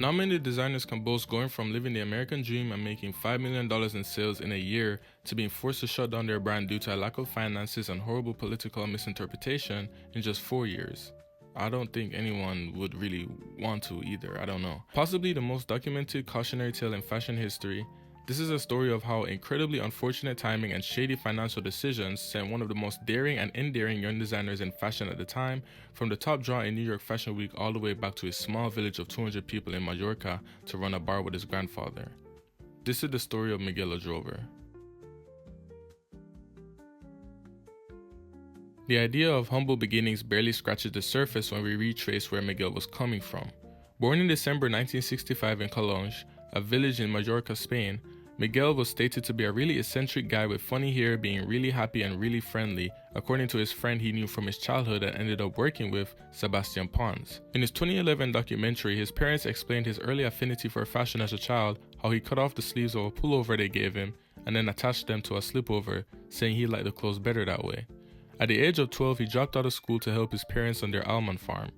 Not many designers can boast going from living the American dream and making $5 million in sales in a year to being forced to shut down their brand due to a lack of finances and horrible political misinterpretation in just 4 years. I don't think anyone would really want to either, I don't know. Possibly the most documented cautionary tale in fashion history, this is a story of how incredibly unfortunate timing and shady financial decisions sent one of the most daring and endearing young designers in fashion at the time from the top draw in New York Fashion Week all the way back to a small village of 200 people in Mallorca to run a bar with his grandfather. This is the story of Miguel Adrover. The idea of humble beginnings barely scratches the surface when we retrace where Miguel was coming from. Born in December 1965 in Calonge, a village in Mallorca, Spain, Miguel was stated to be a really eccentric guy with funny hair, being really happy and really friendly, according to his friend he knew from his childhood and ended up working with, Sebastian Pons. In his 2011 documentary, his parents explained his early affinity for fashion as a child, how he cut off the sleeves of a pullover they gave him, and then attached them to a slipover, saying he liked the clothes better that way. At the age of 12, he dropped out of school to help his parents on their almond farm.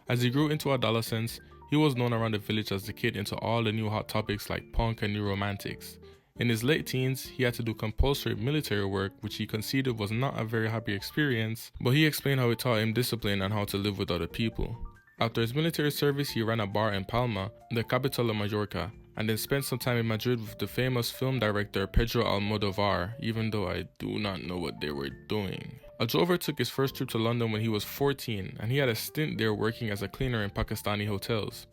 As he grew into adolescence, he was known around the village as the kid into all the new hot topics like punk and new romantics. In his late teens, he had to do compulsory military work, which he conceded was not a very happy experience, but he explained how it taught him discipline and how to live with other people. After his military service, he ran a bar in Palma, the capital of Mallorca, and then spent some time in Madrid with the famous film director Pedro Almodovar, even though I do not know what they were doing. Adrover took his first trip to London when he was 14, and he had a stint there working as a cleaner in Pakistani hotels.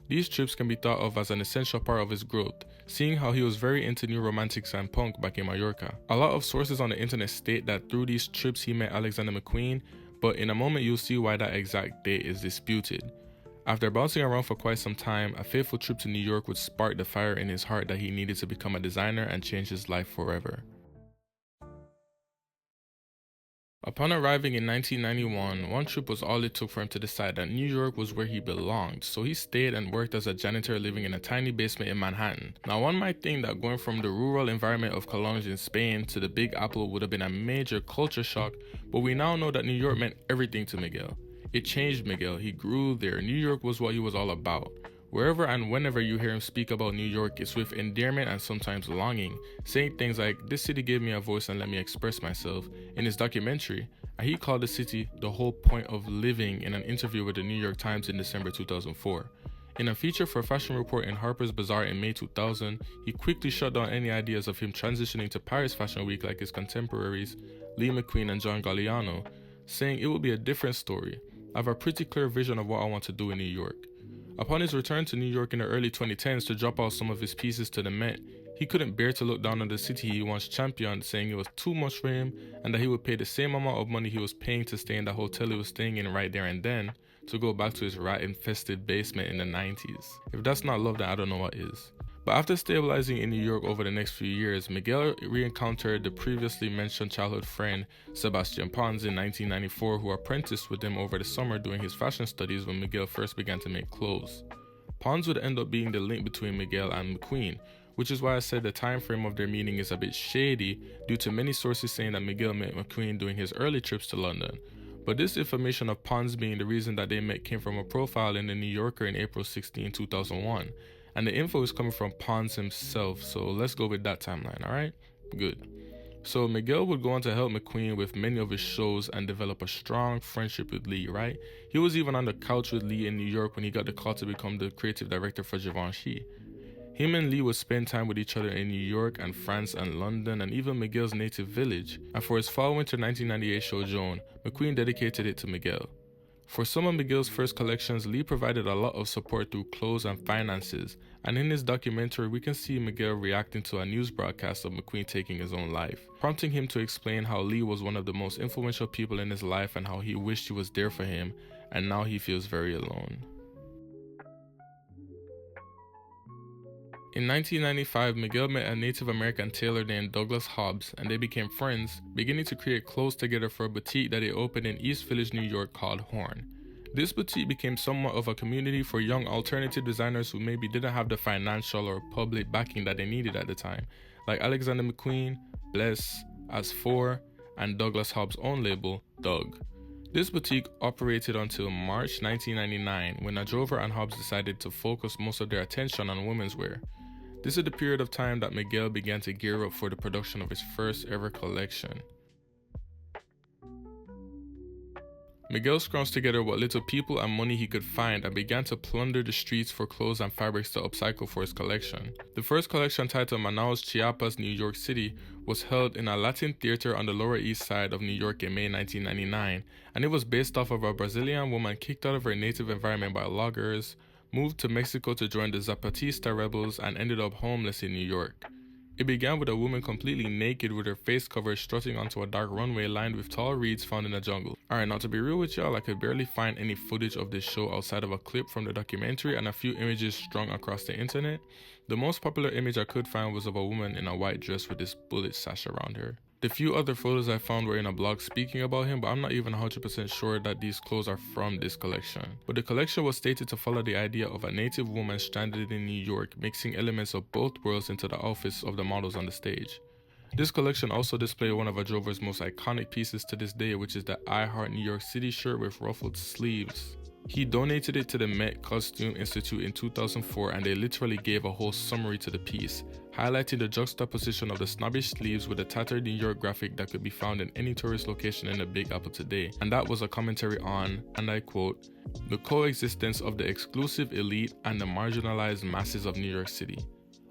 These trips can be thought of as an essential part of his growth, seeing how he was very into new romantics and punk back in Mallorca. A lot of sources on the internet state that through these trips he met Alexander McQueen, but in a moment you'll see why that exact date is disputed. After bouncing around for quite some time, a fateful trip to New York would spark the fire in his heart that he needed to become a designer and change his life forever. Upon arriving in 1991, one trip was all it took for him to decide that New York was where he belonged, so he stayed and worked as a janitor living in a tiny basement in Manhattan. Now one might think that going from the rural environment of Calonge in Spain to the Big Apple would have been a major culture shock, but we now know that New York meant everything to Miguel. It changed Miguel, he grew there, New York was what he was all about. Wherever and whenever you hear him speak about New York, it's with endearment and sometimes longing, saying things like, "This city gave me a voice and let me express myself," in his documentary, and he called the city the whole point of living in an interview with the New York Times in December 2004. In a feature for Fashion Report in Harper's Bazaar in May 2000, he quickly shut down any ideas of him transitioning to Paris Fashion Week like his contemporaries, Lee McQueen and John Galliano, saying it will be a different story. I have a pretty clear vision of what I want to do in New York. Upon his return to New York in the early 2010s to drop out some of his pieces to the Met, he couldn't bear to look down on the city he once championed, saying it was too much for him and that he would pay the same amount of money he was paying to stay in the hotel he was staying in right there and then to go back to his rat-infested basement in the 90s. If that's not love, then I don't know what is. But after stabilizing in New York over the next few years, Miguel re-encountered the previously mentioned childhood friend Sebastian Pons in 1994, who apprenticed with him over the summer doing his fashion studies when Miguel first began to make clothes. Pons would end up being the link between Miguel and McQueen, which is why I said the time frame of their meeting is a bit shady due to many sources saying that Miguel met McQueen during his early trips to London. But this information of Pons being the reason that they met came from a profile in the New Yorker in April 16, 2001. And the info is coming from Pons himself, so let's go with that timeline, alright? Good. So Miguel would go on to help McQueen with many of his shows and develop a strong friendship with Lee, right? He was even on the couch with Lee in New York when he got the call to become the creative director for Givenchy. Him and Lee would spend time with each other in New York and France and London and even Miguel's native village. And for his fall-winter 1998 show Joan, McQueen dedicated it to Miguel. For some of Miguel's first collections, Lee provided a lot of support through clothes and finances, and in his documentary we can see Miguel reacting to a news broadcast of McQueen taking his own life, prompting him to explain how Lee was one of the most influential people in his life and how he wished he was there for him, and now he feels very alone. In 1995, Miguel met a Native American tailor named Douglas Hobbs, and they became friends, beginning to create clothes together for a boutique that they opened in East Village, New York called Horn. This boutique became somewhat of a community for young alternative designers who maybe didn't have the financial or public backing that they needed at the time, like Alexander McQueen, Bless, As4, and Douglas Hobbs' own label, Doug. This boutique operated until March 1999 when Adrover and Hobbs decided to focus most of their attention on women's wear. This is the period of time that Miguel began to gear up for the production of his first ever collection. Miguel scrounged together what little people and money he could find and began to plunder the streets for clothes and fabrics to upcycle for his collection. The first collection, titled Manaus, Chiapas, New York City, was held in a Latin theater on the Lower East Side of New York in May 1999, and it was based off of a Brazilian woman kicked out of her native environment by loggers, moved to Mexico to join the Zapatista rebels, and ended up homeless in New York. It began with a woman completely naked with her face covered strutting onto a dark runway lined with tall reeds found in a jungle. Alright, now to be real with y'all, I could barely find any footage of this show outside of a clip from the documentary and a few images strung across the internet. The most popular image I could find was of a woman in a white dress with this bullet sash around her. The few other photos I found were in a blog speaking about him, but I'm not even 100% sure that these clothes are from this collection. But the collection was stated to follow the idea of a native woman stranded in New York, mixing elements of both worlds into the outfits of the models on the stage. This collection also displayed one of Adrover's most iconic pieces to this day, which is the I Heart New York City shirt with ruffled sleeves. He donated it to the Met Costume Institute in 2004, and they literally gave a whole summary to the piece, highlighting the juxtaposition of the snobbish sleeves with a tattered New York graphic that could be found in any tourist location in the Big Apple today. And that was a commentary on, and I quote, "the coexistence of the exclusive elite and the marginalized masses of New York City."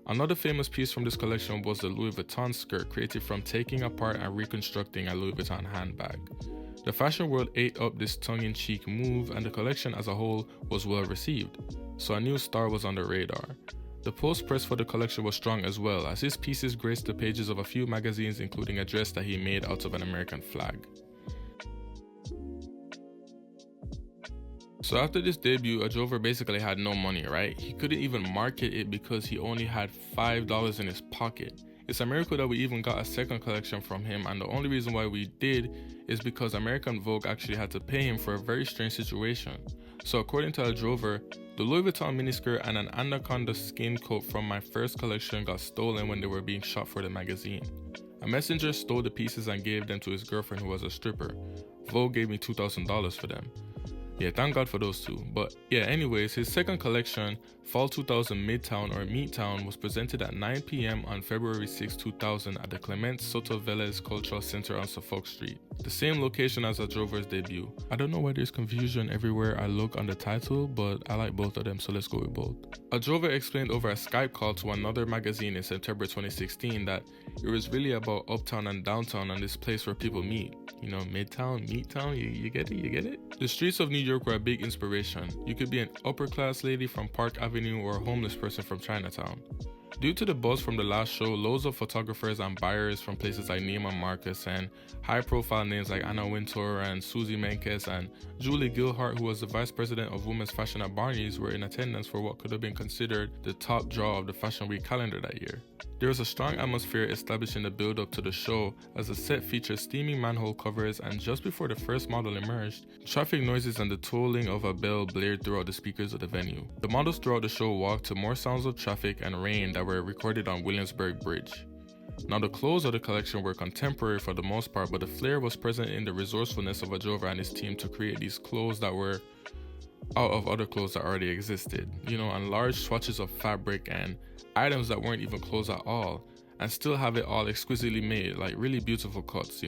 Another famous piece from this collection was the Louis Vuitton skirt, created from taking apart and reconstructing a Louis Vuitton handbag. The fashion world ate up this tongue-in-cheek move, and the collection as a whole was well received, so a new star was on the radar. The post-press for the collection was strong as well, as his pieces graced the pages of a few magazines, including a dress that he made out of an American flag. So after this debut, Adrover basically had no money, right? He couldn't even market it because he only had $5 in his pocket. It's a miracle that we even got a second collection from him, and the only reason why we did is because American Vogue actually had to pay him for a very strange situation. So according to Adrover, the Louis Vuitton miniskirt and an anaconda skin coat from my first collection got stolen when they were being shot for the magazine. A messenger stole the pieces and gave them to his girlfriend, who was a stripper. Vogue gave me $2,000 for them. Yeah, thank God for those two. But yeah, anyways, his second collection, Fall 2000 Midtown or Meattown, was presented at 9 p.m. on February 6, 2000 at the Clement Soto Vélez Cultural Center on Suffolk Street, the same location as Adrover's debut. I don't know why there's confusion everywhere I look on the title, but I like both of them, so let's go with both. Adrover explained over a Skype call to another magazine in September 2016 that it was really about uptown and downtown and this place where people meet. You know, Midtown, Meattown, you get it? The streets of New York were a big inspiration. You could be an upper class lady from Park Avenue or a homeless person from Chinatown. Due to the buzz from the last show, loads of photographers and buyers from places like Neiman Marcus and high-profile names like Anna Wintour and Susie Menkes and Julie Gilhart, who was the vice president of women's fashion at Barney's, were in attendance for what could have been considered the top draw of the Fashion Week calendar that year. There was a strong atmosphere established in the build-up to the show, as the set featured steaming manhole covers, and just before the first model emerged, traffic noises and the tolling of a bell blared throughout the speakers of the venue. The models throughout the show walked to more sounds of traffic and rain that were recorded on Williamsburg Bridge. Now, the clothes of the collection were contemporary for the most part, but the flair was present in the resourcefulness of Adrover and his team to create these clothes that were out of other clothes that already existed, and large swatches of fabric and items that weren't even clothes at all, and still have it all exquisitely made, like really beautiful cuts,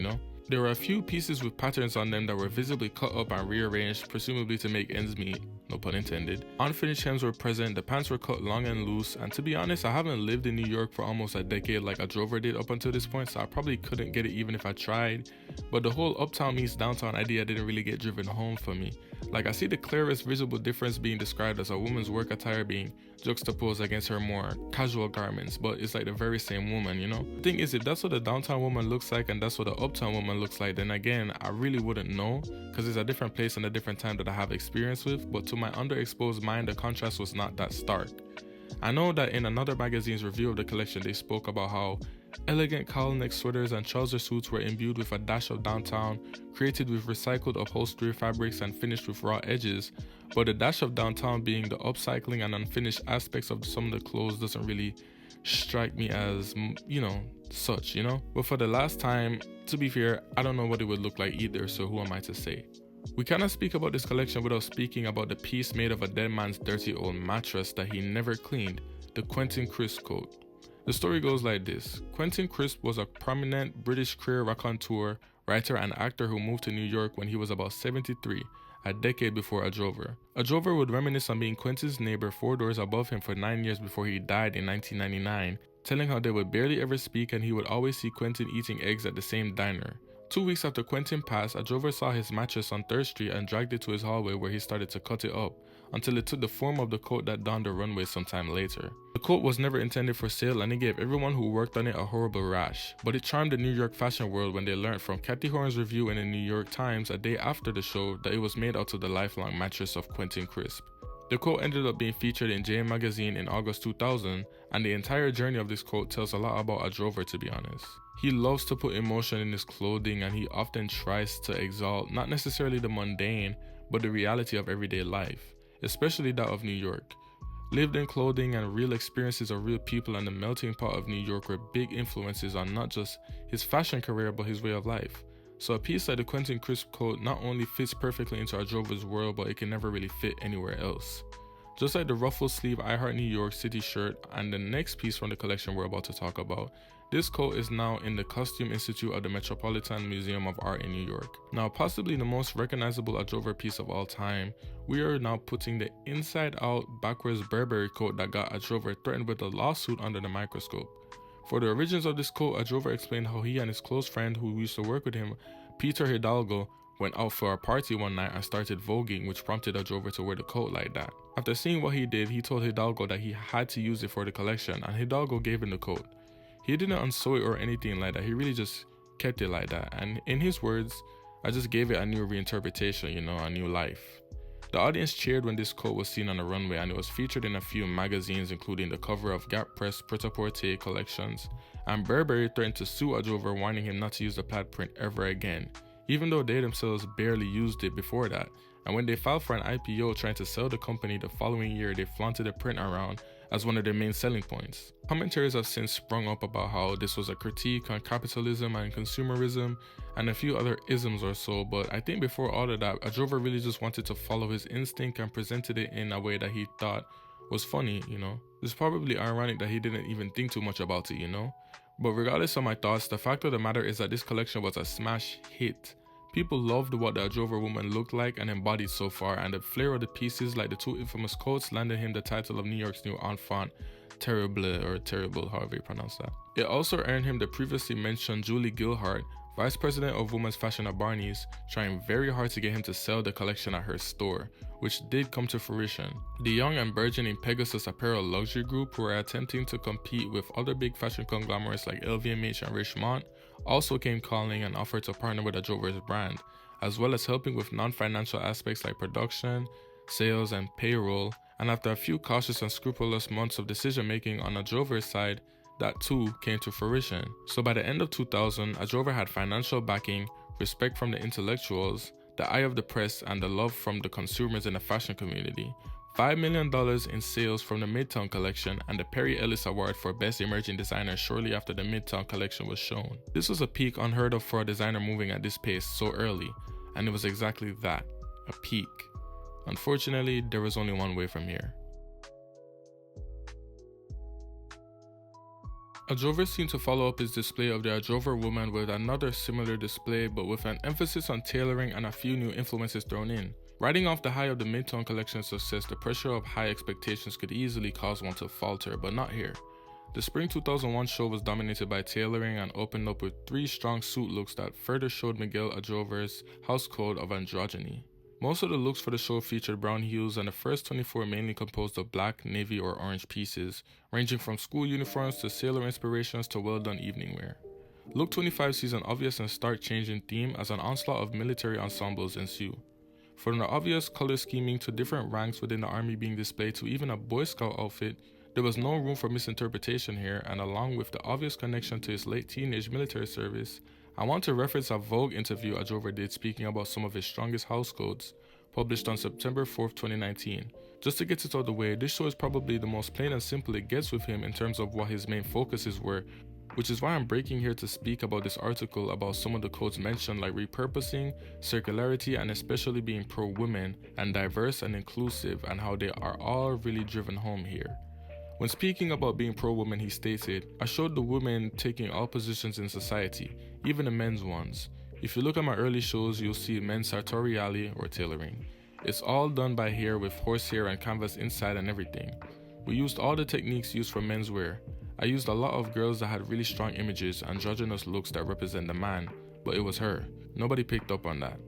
There were a few pieces with patterns on them that were visibly cut up and rearranged, presumably to make ends meet, no pun intended. Unfinished hems were present, the pants were cut long and loose, and to be honest, I haven't lived in New York for almost a decade like Adrover did up until this point, so I probably couldn't get it even if I tried, but the whole uptown meets downtown idea didn't really get driven home for me. Like, I see the clearest visible difference being described as a woman's work attire being juxtaposed against her more casual garments, but it's like the very same woman, The thing is, if that's what the downtown woman looks like and that's what the uptown woman looks like, then again, I really wouldn't know, because it's a different place and a different time that I have experience with, but to my underexposed mind, the contrast was not that stark. I know that in another magazine's review of the collection, they spoke about how elegant cowl-neck sweaters and trouser suits were imbued with a dash of downtown, created with recycled upholstery fabrics and finished with raw edges, but the dash of downtown being the upcycling and unfinished aspects of some of the clothes doesn't really strike me as, such. But for the last time, to be fair, I don't know what it would look like either, so who am I to say? We cannot speak about this collection without speaking about the piece made of a dead man's dirty old mattress that he never cleaned, the Quentin Crisp coat. The story goes like this. Quentin Crisp was a prominent British queer raconteur, writer and actor who moved to New York when he was about 73, a decade before a drover. A drover would reminisce on being Quentin's neighbor 4 doors above him for 9 years before he died in 1999, telling how they would barely ever speak and he would always see Quentin eating eggs at the same diner. 2 weeks after Quentin passed, a drover saw his mattress on 3rd Street and dragged it to his hallway where he started to cut it up, until it took the form of the coat that donned the runway sometime later. The coat was never intended for sale and it gave everyone who worked on it a horrible rash, but it charmed the New York fashion world when they learned from Kathy Horn's review in the New York Times a day after the show that it was made out of the lifelong mattress of Quentin Crisp. The coat ended up being featured in JM Magazine in August 2000, and the entire journey of this coat tells a lot about a drover, to be honest. He loves to put emotion in his clothing and he often tries to exalt not necessarily the mundane, but the reality of everyday life, especially that of New York. Lived in clothing and real experiences of real people and the melting pot of New York were big influences on not just his fashion career but his way of life. So a piece like the Quentin Crisp coat not only fits perfectly into a drover's world, but it can never really fit anywhere else. Just like the ruffle sleeve I Heart New York City shirt and the next piece from the collection we're about to talk about, this coat is now in the Costume Institute of the Metropolitan Museum of Art in New York. Now possibly the most recognizable a drover piece of all time, we are now putting the inside out backwards Burberry coat that got a drover threatened with a lawsuit under the microscope. For the origins of this coat, a drover explained how he and his close friend who used to work with him, Peter Hidalgo, went out for a party one night and started voguing, which prompted a drover to wear the coat like that. After seeing what he did, he told Hidalgo that he had to use it for the collection, and Hidalgo gave him the coat. He didn't unsew it or anything like that, he really just kept it like that, and in his words, I just gave it a new reinterpretation, a new life. The audience cheered when this coat was seen on the runway and it was featured in a few magazines including the cover of Gap Press Pret-a-Porter collections, and Burberry threatened to sue a drover, warning him not to use the plaid print ever again, even though they themselves barely used it before that. And when they filed for an IPO trying to sell the company the following year, they flaunted the print around as one of their main selling points. Commentaries have since sprung up about how this was a critique on capitalism and consumerism and a few other isms or so, but I think before all of that, a drover really just wanted to follow his instinct and presented it in a way that he thought was funny, It's probably ironic that he didn't even think too much about it, But regardless of my thoughts, the fact of the matter is that this collection was a smash hit. People loved what the drover woman looked like and embodied so far, and the flair of the pieces like the 2 infamous coats landed him the title of New York's new enfant terrible, or terrible, however you pronounce that. It also earned him the previously mentioned Julie Gilhart, vice president of women's fashion at Barney's, trying very hard to get him to sell the collection at her store, which did come to fruition. The young and burgeoning Pegasus Apparel luxury group, who were attempting to compete with other big fashion conglomerates like LVMH and Richemont, also came calling and offered to partner with a drover's brand, as well as helping with non-financial aspects like production, sales, and payroll. And after a few cautious and scrupulous months of decision making on a drover's side, that too came to fruition. So by the end of 2000, a drover had financial backing, respect from the intellectuals, the eye of the press, and the love from the consumers in the fashion community. $5 million in sales from the Midtown collection and the Perry Ellis Award for Best Emerging Designer shortly after the Midtown collection was shown. This was a peak unheard of for a designer moving at this pace so early, and it was exactly that, a peak. Unfortunately, there was only one way from here. A drover seemed to follow up his display of the drover woman with another similar display, but with an emphasis on tailoring and a few new influences thrown in. Riding off the high of the Midtown collection's success, the pressure of high expectations could easily cause one to falter, but not here. The spring 2001 show was dominated by tailoring and opened up with 3 strong suit looks that further showed Miguel a drover's house code of androgyny. Most of the looks for the show featured brown hues, and the first 24 mainly composed of black, navy, or orange pieces, ranging from school uniforms to sailor inspirations to well-done evening wear. Look 25 sees an obvious and stark change in theme as an onslaught of military ensembles ensue. From the obvious color scheming to different ranks within the army being displayed to even a Boy Scout outfit, there was no room for misinterpretation here, and along with the obvious connection to his late teenage military service, I want to reference a Vogue interview a drover did speaking about some of his strongest house codes, published on September 4th, 2019. Just to get it out of the way, this show is probably the most plain and simple it gets with him in terms of what his main focuses were, which is why I'm breaking here to speak about this article about some of the codes mentioned, like repurposing, circularity, and especially being pro-women and diverse and inclusive, and how they are all really driven home here. When speaking about being pro-women, he stated, "I showed the women taking all positions in society, even the men's ones. If you look at my early shows, you'll see men's sartoriale or tailoring. It's all done by hair with horsehair and canvas inside and everything. We used all the techniques used for menswear. I used a lot of girls that had really strong images, androgynous looks that represent the man, but it was her. Nobody picked up on that.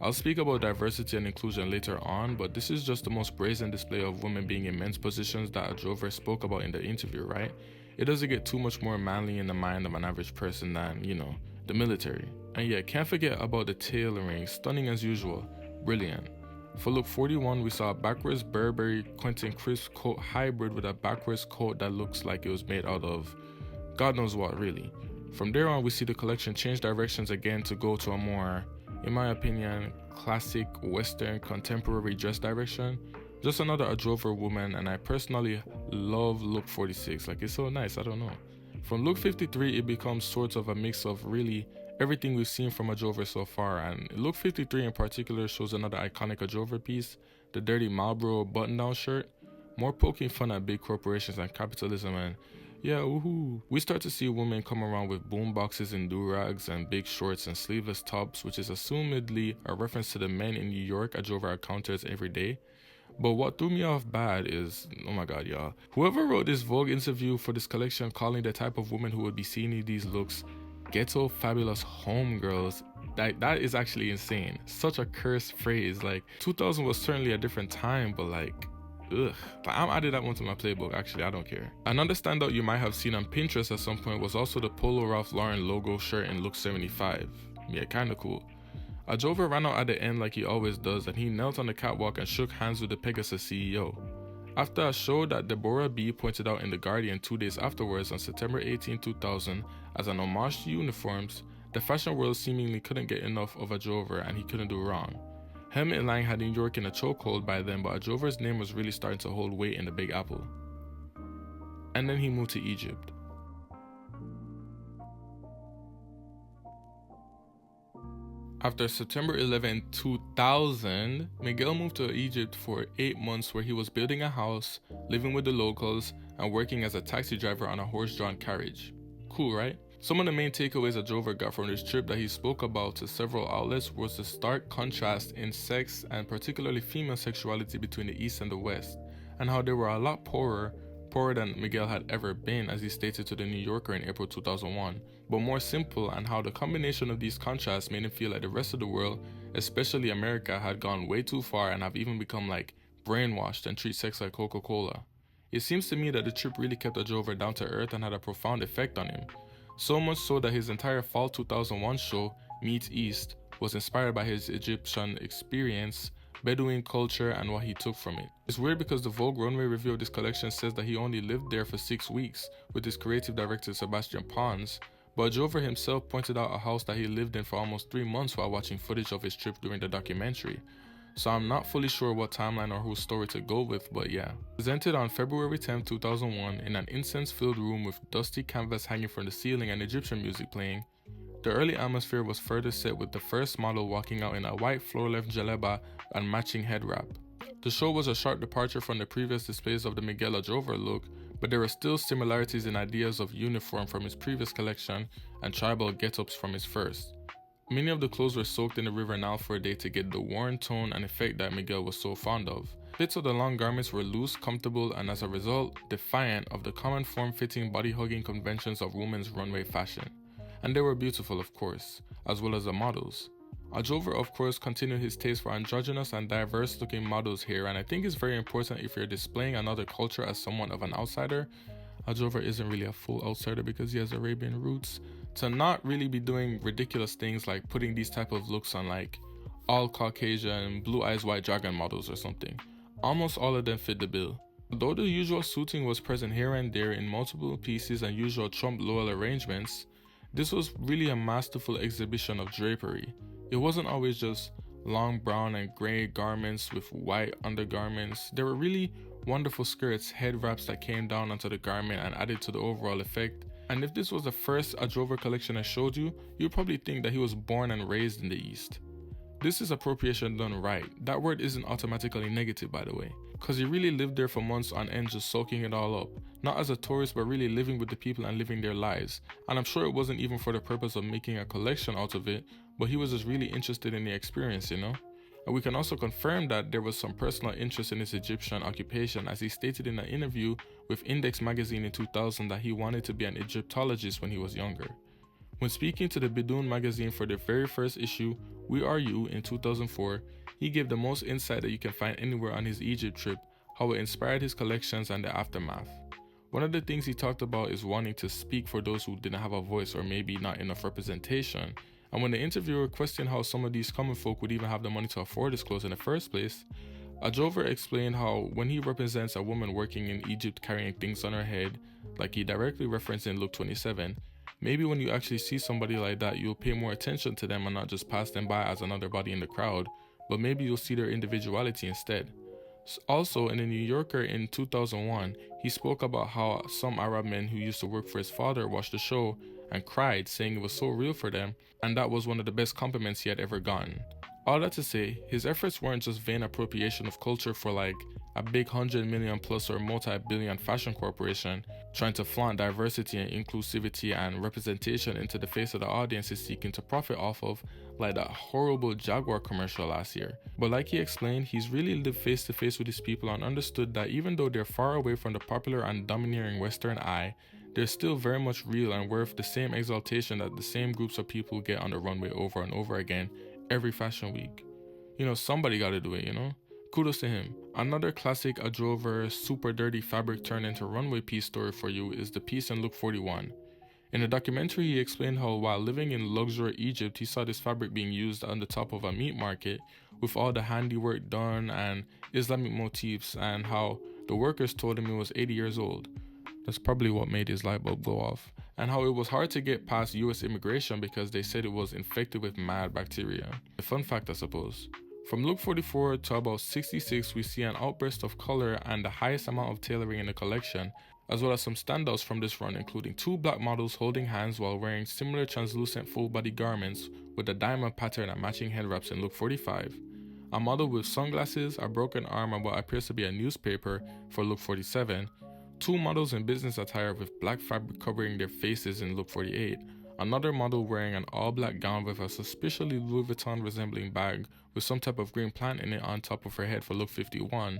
I'll speak about diversity and inclusion later on, but this is just the most brazen display of women being in men's positions that a drover spoke about in the interview, right? It doesn't get too much more manly in the mind of an average person than, the military. And yeah, can't forget about the tailoring, stunning as usual, brilliant. For look 41, we saw a backwards Burberry Quentin Crisp coat hybrid with a backwards coat that looks like it was made out of God knows what, really. From there on, we see the collection change directions again to go to a more, in my opinion, classic Western contemporary dress direction. Just another Adrover woman, and I personally love look 46. Like, it's so nice, I don't know. From look 53, it becomes sort of a mix of really everything we've seen from Adrover so far, and look 53 in particular shows another iconic Adrover piece, the dirty Marlboro button-down shirt, more poking fun at big corporations and capitalism, and yeah, woohoo. We start to see women come around with boom boxes and do-rags and big shorts and sleeveless tops, which is assumedly a reference to the men in New York Adrover encounters every day. But what threw me off bad is, oh my god, y'all, whoever wrote this Vogue interview for this collection calling the type of woman who would be seeing in these looks ghetto fabulous homegirls, that is actually insane. Such a cursed phrase. Like, 2000 was certainly a different time, but like, ugh. I'm adding that one to my playbook, actually, I don't care. Another standout you might have seen on Pinterest at some point was also the Polo Ralph Lauren logo shirt in look 75. Yeah, kinda cool. Adrover ran out at the end like he always does, and he knelt on the catwalk and shook hands with the Pegasus CEO. After a show that Deborah B pointed out in The Guardian 2 days afterwards on September 18, 2000, as an homage to uniforms, the fashion world seemingly couldn't get enough of Adrover and he couldn't do wrong. Helmut Lang had New York in a chokehold by then, but Adrover's name was really starting to hold weight in the Big Apple. And then he moved to Egypt. After September 11, 2000, Miguel moved to Egypt for 8 months where he was building a house, living with the locals, and working as a taxi driver on a horse-drawn carriage. Cool, right? Some of the main takeaways Adrover got from this trip that he spoke about to several outlets was the stark contrast in sex and particularly female sexuality between the East and the West, and how they were a lot poorer than Miguel had ever been, as he stated to the New Yorker in April 2001, but more simple, and how the combination of these contrasts made him feel like the rest of the world, especially America, had gone way too far and have even become like brainwashed and treat sex like Coca-Cola. It seems to me that the trip really kept Adrover down to earth and had a profound effect on him, so much so that his entire fall 2001 show, Meets East, was inspired by his Egyptian experience, Bedouin culture, and what he took from it. It's weird because the Vogue runway review of this collection says that he only lived there for 6 weeks with his creative director Sebastian Pons, but Adrover himself pointed out a house that he lived in for almost 3 months while watching footage of his trip during the documentary. So I'm not fully sure what timeline or whose story to go with, but yeah. Presented on February 10, 2001 in an incense-filled room with dusty canvas hanging from the ceiling and Egyptian music playing, the early atmosphere was further set with the first model walking out in a white floor-length jaleba and matching head wrap. The show was a sharp departure from the previous displays of the Miguel Adrover look, but there were still similarities in ideas of uniform from his previous collection and tribal get-ups from his first. Many of the clothes were soaked in the river Nile for a day to get the worn tone and effect that Miguel was so fond of. Fits of the long garments were loose, comfortable, and as a result, defiant of the common form-fitting body-hugging conventions of women's runway fashion. And they were beautiful, of course, as well as the models. Adrover, of course, continued his taste for androgynous and diverse-looking models here, and I think it's very important if you're displaying another culture as somewhat of an outsider. Adrover isn't really a full outsider because he has Arabian roots, to not really be doing ridiculous things like putting these type of looks on like all Caucasian, blue eyes white dragon models or something. Almost all of them fit the bill. Though the usual suiting was present here and there in multiple pieces and usual Trump Lowell arrangements, this was really a masterful exhibition of drapery. It wasn't always just long brown and gray garments with white undergarments. There were really wonderful skirts, head wraps that came down onto the garment and added to the overall effect, And if this was the first Adrover collection I showed you, you'd probably think that he was born and raised in the East. This is appropriation done right. That word isn't automatically negative, by the way, because he really lived there for months on end just soaking it all up. Not as a tourist, but really living with the people and living their lives. And I'm sure it wasn't even for the purpose of making a collection out of it, but he was just really interested in the experience, you know? And we can also confirm that there was some personal interest in his Egyptian occupation, as he stated in an interview with Index magazine in 2000 that he wanted to be an Egyptologist when he was younger. When speaking to the Bidoon magazine for their very first issue, We Are You, in 2004, he gave the most insight that you can find anywhere on his Egypt trip, how it inspired his collections and the aftermath. One of the things he talked about is wanting to speak for those who didn't have a voice or maybe not enough representation. And when the interviewer questioned how some of these common folk would even have the money to afford his clothes in the first place, Adrover explained how when he represents a woman working in Egypt carrying things on her head, like he directly referenced in Luke 27, maybe when you actually see somebody like that, you'll pay more attention to them and not just pass them by as another body in the crowd, but maybe you'll see their individuality instead. Also, in the New Yorker in 2001, he spoke about how some Arab men who used to work for his father watched the show and cried, saying it was so real for them, and that was one of the best compliments he had ever gotten. All that to say, his efforts weren't just vain appropriation of culture for like a big 100 million plus or multi-billion fashion corporation trying to flaunt diversity and inclusivity and representation into the face of the audience is seeking to profit off of, like that horrible Jaguar commercial last year. But like he explained, he's really lived face to face with his people and understood that even though they're far away from the popular and domineering Western eye, they're still very much real and worth the same exaltation that the same groups of people get on the runway over and over again every fashion week. You know, somebody gotta do it, you know? Kudos to him. Another classic Adrover super dirty fabric turned into runway piece story for you is the piece in Look 41. In the documentary, he explained how while living in luxury Egypt, he saw this fabric being used on the top of a meat market with all the handiwork done and Islamic motifs, and how the workers told him it was 80 years old. That's probably what made his light bulb go off. And how it was hard to get past US immigration because they said it was infected with mad bacteria. A fun fact, I suppose. From Look 44 to about 66, we see an outburst of color and the highest amount of tailoring in the collection, as well as some standouts from this run, including two black models holding hands while wearing similar translucent full-body garments with a diamond pattern and matching head wraps in Look 45. A model with sunglasses, a broken arm, and what appears to be a newspaper for Look 47. Two models in business attire with black fabric covering their faces in Look 48. Another model wearing an all-black gown with a suspiciously Louis Vuitton resembling bag with some type of green plant in it on top of her head for Look 51.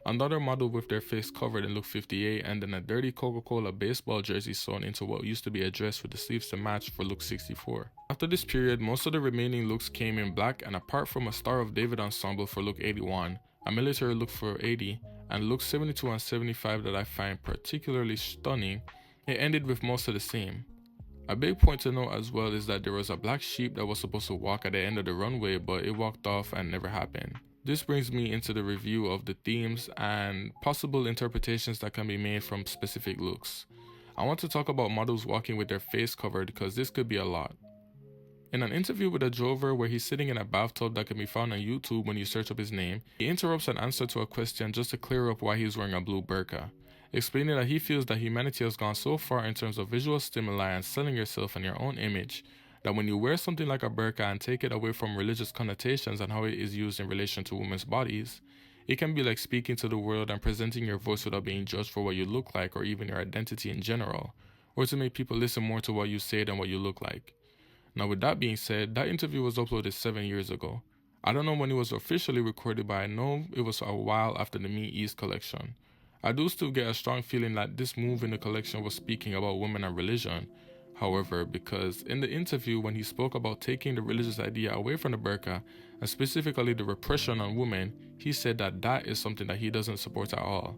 Another model with their face covered in Look 58, and then a dirty Coca-Cola baseball jersey sewn into what used to be a dress with the sleeves to match for Look 64. After this period, most of the remaining looks came in black, and apart from a Star of David ensemble for Look 81, a military look for 80, and Look 72 and 75 that I find particularly stunning, it ended with most of the same. A big point to note as well is that there was a black sheep that was supposed to walk at the end of the runway, but it walked off and never happened. This brings me into the review of the themes and possible interpretations that can be made from specific looks. I want to talk about models walking with their face covered because this could be a lot. In an interview with Adrover where he's sitting in a bathtub that can be found on YouTube when you search up his name, he interrupts an answer to a question just to clear up why he's wearing a blue burqa, explaining that he feels that humanity has gone so far in terms of visual stimuli and selling yourself and your own image, that when you wear something like a burqa and take it away from religious connotations and how it is used in relation to women's bodies, it can be like speaking to the world and presenting your voice without being judged for what you look like or even your identity in general, or to make people listen more to what you say than what you look like. Now with that being said, that interview was uploaded 7 years ago. I don't know when it was officially recorded, but I know it was a while after the Me East collection. I do still get a strong feeling that this move in the collection was speaking about women and religion. However, because in the interview when he spoke about taking the religious idea away from the burqa, and specifically the repression on women, he said that that is something that he doesn't support at all.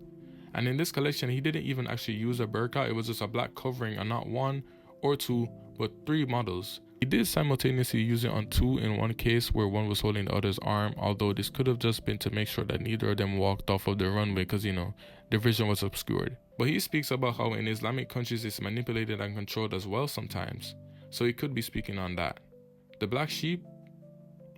And in this collection, he didn't even actually use a burqa, it was just a black covering on not one or two, but 3 models. He did simultaneously use it on 2 in one case where one was holding the other's arm, although this could have just been to make sure that neither of them walked off of the runway because, you know, their vision was obscured. But he speaks about how in Islamic countries it's manipulated and controlled as well sometimes, so he could be speaking on that. The black sheep?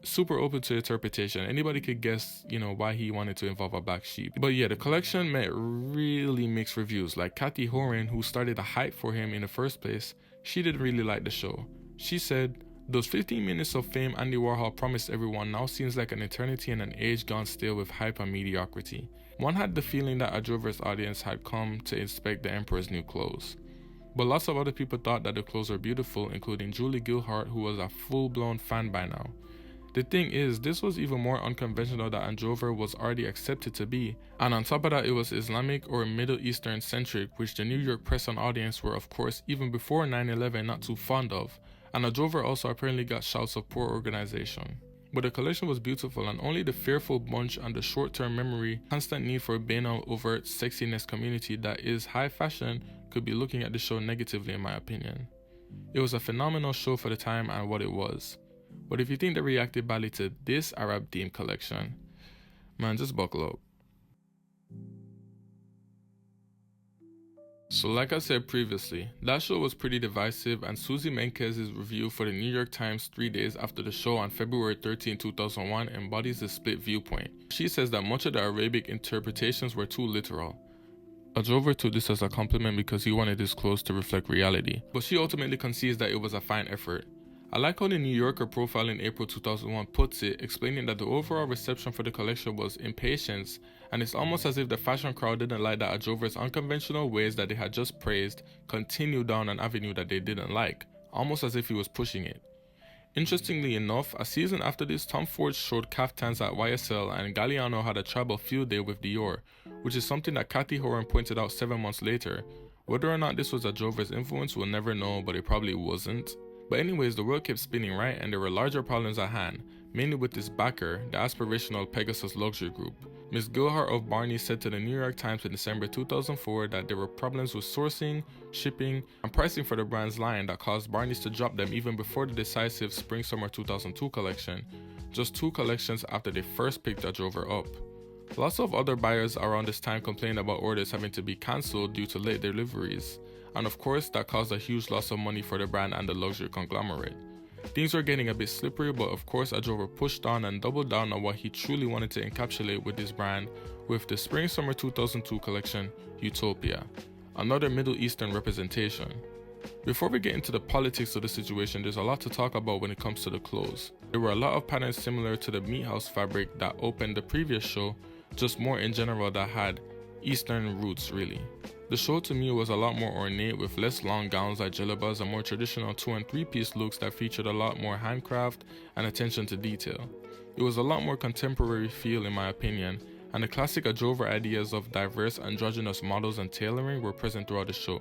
super open to interpretation. Anybody could guess, why he wanted to involve a black sheep. But yeah, the collection met really mixed reviews. Like Kathy Horan, who started the hype for him in the first place, she didn't really like the show. She said, "Those 15 minutes of fame Andy Warhol promised everyone now seems like an eternity and an age gone stale with hype and mediocrity." One had the feeling that a Drover's audience had come to inspect the Emperor's new clothes. But lots of other people thought that the clothes were beautiful, including Julie Gilhart, who was a full-blown fan by now. The thing is, this was even more unconventional than Drover was already accepted to be, and on top of that it was Islamic or Middle Eastern centric, which the New York press and audience were of course even before 9/11 not too fond of, and Drover also apparently got shouts of poor organization. But the collection was beautiful, and only the fearful bunch and the short-term memory, constant need for banal overt sexiness community that is high fashion could be looking at the show negatively in my opinion. It was a phenomenal show for the time and what it was. But if you think they reacted badly to this Arab themed collection, man, just buckle up. So like I said previously, that show was pretty divisive, and Susie Menkez's review for the New York Times 3 days after the show on February 13, 2001 embodies a split viewpoint. She says that much of the Arabic interpretations were too literal. Drover took this as a compliment because he wanted his clothes to reflect reality, but she ultimately concedes that it was a fine effort. I like how the New Yorker profile in April 2001 puts it, explaining that the overall reception for the collection was impatience, and it's almost as if the fashion crowd didn't like that Drover's unconventional ways that they had just praised continued down an avenue that they didn't like, almost as if he was pushing it. Interestingly enough, a season after this, Tom Ford showed caftans at YSL and Galliano had a tribal field day with Dior, which is something that Kathy Horan pointed out 7 months later. Whether or not this was Drover's influence, we'll never know, but it probably wasn't. But anyways, the world kept spinning right, and there were larger problems at hand, mainly with this backer, the aspirational Pegasus luxury group. Ms. Gilhart of Barney said to the New York Times in December 2004 that there were problems with sourcing, shipping, and pricing for the brand's line that caused Barney's to drop them even before the decisive Spring-Summer 2002 collection, just 2 collections after they first picked Drover up. Lots of other buyers around this time complained about orders having to be cancelled due to late deliveries, and of course that caused a huge loss of money for the brand and the luxury conglomerate. Things were getting a bit slippery, but of course Drover pushed on and doubled down on what he truly wanted to encapsulate with his brand with the Spring-Summer 2002 collection, Utopia, another Middle Eastern representation. Before we get into the politics of the situation, there's a lot to talk about when it comes to the clothes. There were a lot of patterns similar to the Meat House fabric that opened the previous show, just more in general that had Eastern roots really. The show to me was a lot more ornate with less long gowns like jellabas and more traditional 2- and 3-piece looks that featured a lot more handcraft and attention to detail. It was a lot more contemporary feel in my opinion, and the classic Drover ideas of diverse androgynous models and tailoring were present throughout the show.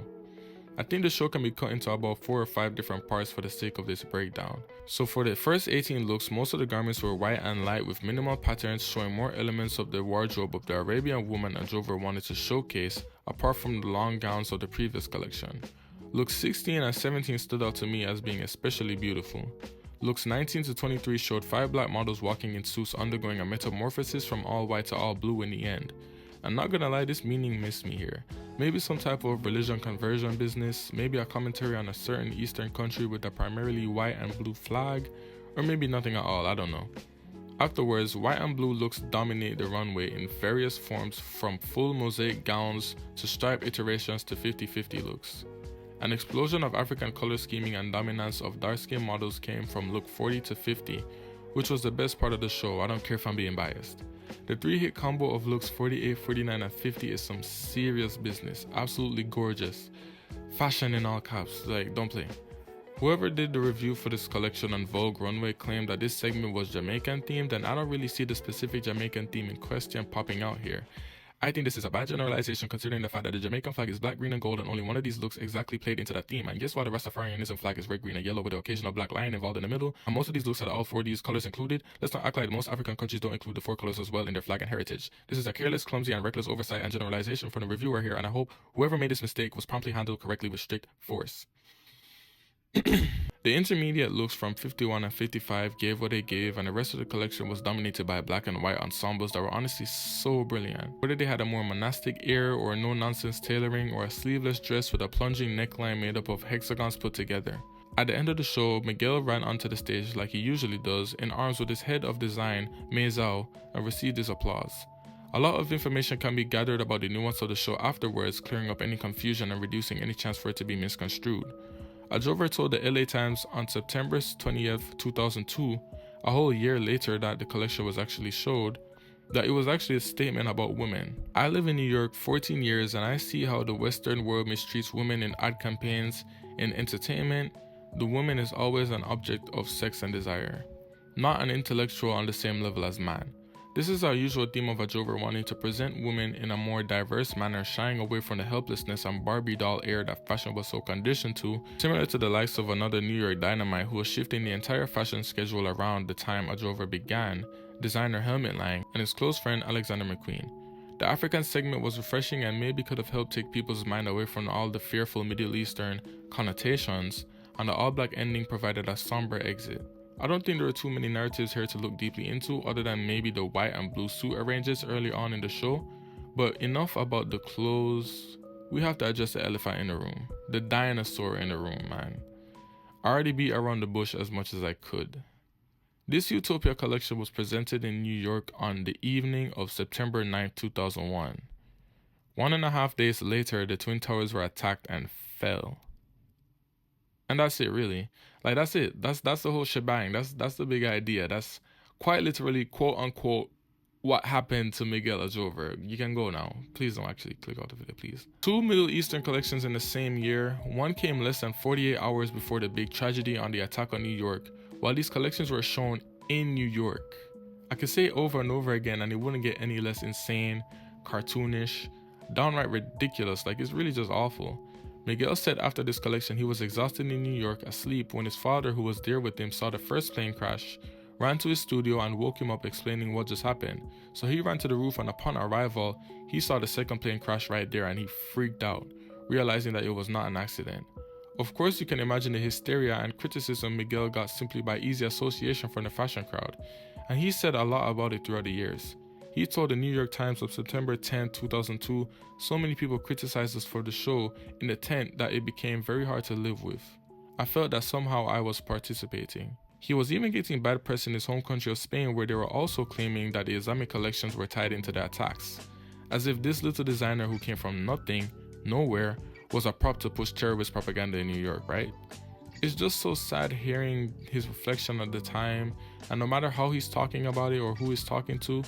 I think the show can be cut into about 4 or 5 different parts for the sake of this breakdown. So for the first 18 looks, most of the garments were white and light with minimal patterns showing more elements of the wardrobe of the Arabian woman Drover wanted to showcase apart from the long gowns of the previous collection. Looks 16 and 17 stood out to me as being especially beautiful. Looks 19 to 23 showed 5 black models walking in suits undergoing a metamorphosis from all white to all blue in the end. I'm not gonna lie, this meaning missed me here. Maybe some type of religion conversion business, maybe a commentary on a certain Eastern country with a primarily white and blue flag, or maybe nothing at all, I don't know. Afterwards, white and blue looks dominate the runway in various forms from full mosaic gowns to stripe iterations to 50-50 looks. An explosion of African color scheming and dominance of dark-skinned models came from look 40 to 50, which was the best part of the show, I don't care if I'm being biased. The 3-hit combo of looks 48, 49, and 50 is some serious business, absolutely gorgeous. Fashion in all caps, like don't play. Whoever did the review for this collection on Vogue Runway claimed that this segment was Jamaican themed, and I don't really see the specific Jamaican theme in question popping out here. I think this is a bad generalization considering the fact that the Jamaican flag is black, green, and gold, and only one of these looks exactly played into that theme. And guess what? The Rastafarianism flag is red, green, and yellow with the occasional black lion involved in the middle. And most of these looks had all 4 of these colors included. Let's not act like most African countries don't include the 4 colors as well in their flag and heritage. This is a careless, clumsy, and reckless oversight and generalization from the reviewer here, and I hope whoever made this mistake was promptly handled correctly with strict force. The intermediate looks from 51 and 55 gave what they gave, and the rest of the collection was dominated by black and white ensembles that were honestly so brilliant. Whether they had a more monastic air or no-nonsense tailoring or a sleeveless dress with a plunging neckline made up of hexagons put together. At the end of the show, Miguel ran onto the stage like he usually does, in arms with his head of design, Mei Zhao, and received his applause. A lot of information can be gathered about the nuance of the show afterwards, clearing up any confusion and reducing any chance for it to be misconstrued. Adjover told the LA Times on September 20th, 2002, a whole year later that the collection was actually showed, that it was actually a statement about women. I live in New York 14 years and I see how the Western world mistreats women in ad campaigns, in entertainment. The woman is always an object of sex and desire, not an intellectual on the same level as man. This is our usual theme of Adjover wanting to present women in a more diverse manner, shying away from the helplessness and Barbie doll air that fashion was so conditioned to, similar to the likes of another New York Dynamite who was shifting the entire fashion schedule around the time Adjover began, designer Helmut Lang, and his close friend Alexander McQueen. The African segment was refreshing and maybe could have helped take people's mind away from all the fearful Middle Eastern connotations, and the all-black ending provided a somber exit. I don't think there are too many narratives here to look deeply into other than maybe the white and blue suit arranges early on in the show, but enough about the clothes. We have to address the elephant in the room, the dinosaur in the room, man. I already beat around the bush as much as I could. This Utopia collection was presented in New York on the evening of September 9, 2001. 1.5 days later, the Twin Towers were attacked and fell. And that's it, really. Like, that's it. That's the whole shebang. That's the big idea. That's quite literally, quote unquote, what happened to Miguel Adjover. You can go now. Please don't actually click out the video, please. 2 Middle Eastern collections in the same year. One came less than 48 hours before the big tragedy on the attack on New York, while these collections were shown in New York. I could say it over and over again and it wouldn't get any less insane, cartoonish, downright ridiculous. Like, it's really just awful. Miguel said after this collection he was exhausted in New York, asleep, when his father, who was there with him, saw the first plane crash, ran to his studio and woke him up explaining what just happened. So he ran to the roof and upon arrival, he saw the second plane crash right there and he freaked out, realizing that it was not an accident. Of course, you can imagine the hysteria and criticism Miguel got simply by easy association from the fashion crowd, and he said a lot about it throughout the years. He told the New York Times of September 10, 2002, so many people criticized us for the show in the tent that it became very hard to live with. I felt that somehow I was participating. He was even getting bad press in his home country of Spain, where they were also claiming that the Islamic collections were tied into the attacks, as if this little designer who came from nothing, nowhere, was a prop to push terrorist propaganda in New York, right? It's just so sad hearing his reflection at the time, and no matter how he's talking about it or who he's talking to,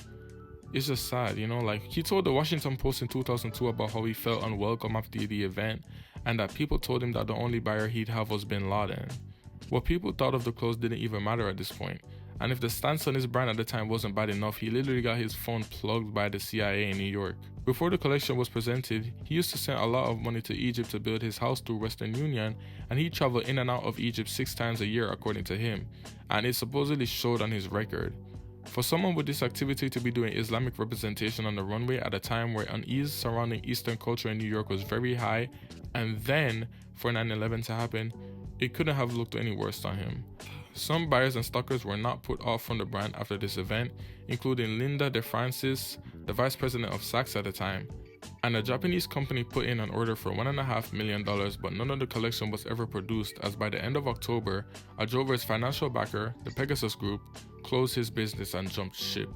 it's just sad, you know? Like, he told the Washington Post in 2002 about how he felt unwelcome after the event, and that people told him that the only buyer he'd have was Bin Laden. What people thought of the clothes didn't even matter at this point, and if the stance on his brand at the time wasn't bad enough, he literally got his phone plugged by the CIA in New York. Before the collection was presented, he used to send a lot of money to Egypt to build his house through Western Union, and he traveled in and out of Egypt 6 times a year according to him, and it supposedly showed on his record. For someone with this activity to be doing Islamic representation on the runway at a time where unease surrounding Eastern culture in New York was very high, and then for 9/11 to happen, it couldn't have looked any worse on him. Some buyers and stalkers were not put off from the brand after this event, including Linda DeFrancis, the vice president of Saks at the time. And a Japanese company put in an order for $1.5 million, but none of the collection was ever produced, as by the end of October, Adjover's financial backer, the Pegasus Group, closed his business and jumped ship.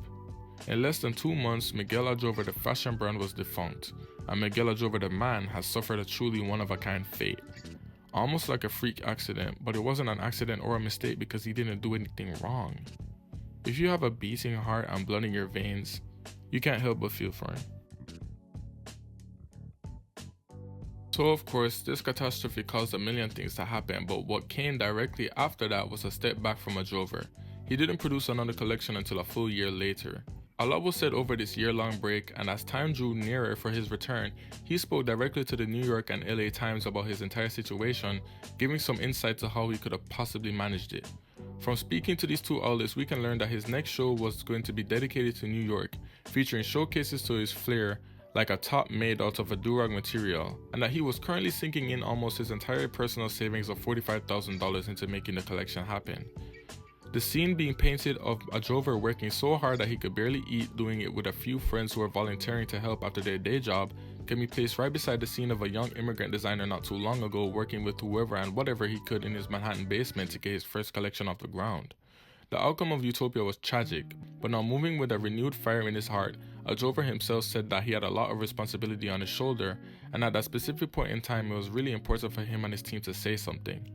In less than 2 months, Miguel Adjover the fashion brand was defunct, and Miguel Adjover the man has suffered a truly one-of-a-kind fate. Almost like a freak accident, but it wasn't an accident or a mistake because he didn't do anything wrong. If you have a beating heart and blood in your veins, you can't help but feel for him. So of course, this catastrophe caused a million things to happen, but what came directly after that was a step back from Adjover. He didn't produce another collection until a full year later. A lot was said over this year-long break, and as time drew nearer for his return, he spoke directly to the New York and LA Times about his entire situation, giving some insight to how he could have possibly managed it. From speaking to these two outlets, we can learn that his next show was going to be dedicated to New York, featuring showcases to his flair, like a top made out of a durag material, and that he was currently sinking in almost his entire personal savings of $45,000 into making the collection happen. The scene being painted of a drover working so hard that he could barely eat, doing it with a few friends who are volunteering to help after their day job, can be placed right beside the scene of a young immigrant designer not too long ago working with whoever and whatever he could in his Manhattan basement to get his first collection off the ground. The outcome of Utopia was tragic, but now moving with a renewed fire in his heart, a drover himself said that he had a lot of responsibility on his shoulder, and at that specific point in time it was really important for him and his team to say something.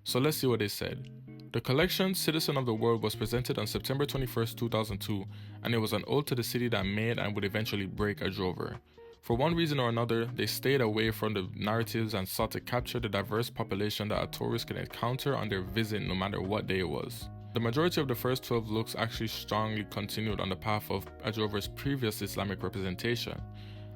So let's see what they said. The collection, Citizen of the World, was presented on September 21st, 2002, and it was an ode to the city that made and would eventually break a drover. For one reason or another, they stayed away from the narratives and sought to capture the diverse population that a tourist could encounter on their visit no matter what day it was. The majority of the first 12 looks actually strongly continued on the path of a drover's previous Islamic representation,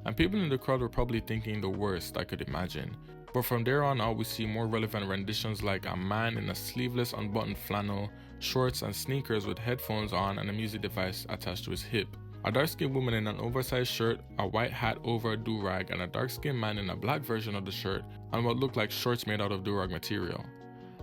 and people in the crowd were probably thinking the worst I could imagine. But from there on out, we see more relevant renditions like a man in a sleeveless unbuttoned flannel, shorts and sneakers with headphones on and a music device attached to his hip. A dark-skinned woman in an oversized shirt, a white hat over a do-rag, and a dark-skinned man in a black version of the shirt and what looked like shorts made out of do-rag material.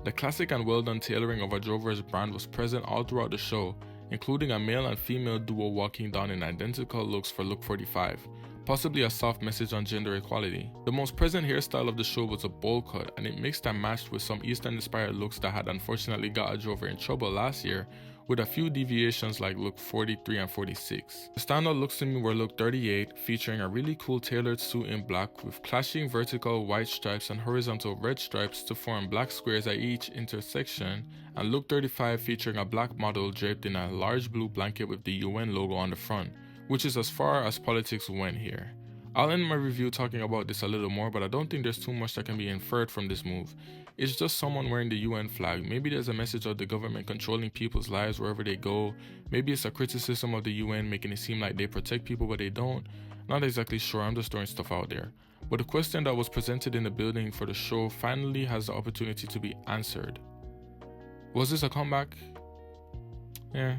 The classic and well-done tailoring of a drover's brand was present all throughout the show, including a male and female duo walking down in identical looks for look 45. Possibly a soft message on gender equality. The most present hairstyle of the show was a bowl cut, and it mixed and matched with some Eastern-inspired looks that had unfortunately got a drover in trouble last year, with a few deviations like look 43 and 46. The standout looks to me were look 38, featuring a really cool tailored suit in black with clashing vertical white stripes and horizontal red stripes to form black squares at each intersection, and look 35 featuring a black model draped in a large blue blanket with the UN logo on the front, which is as far as politics went here. I'll end my review talking about this a little more, but I don't think there's too much that can be inferred from this move. It's just someone wearing the UN flag. Maybe there's a message of the government controlling people's lives wherever they go. Maybe it's a criticism of the UN making it seem like they protect people but they don't. Not exactly sure, I'm just throwing stuff out there. But the question that was presented in the building for the show finally has the opportunity to be answered. Was this a comeback? Yeah.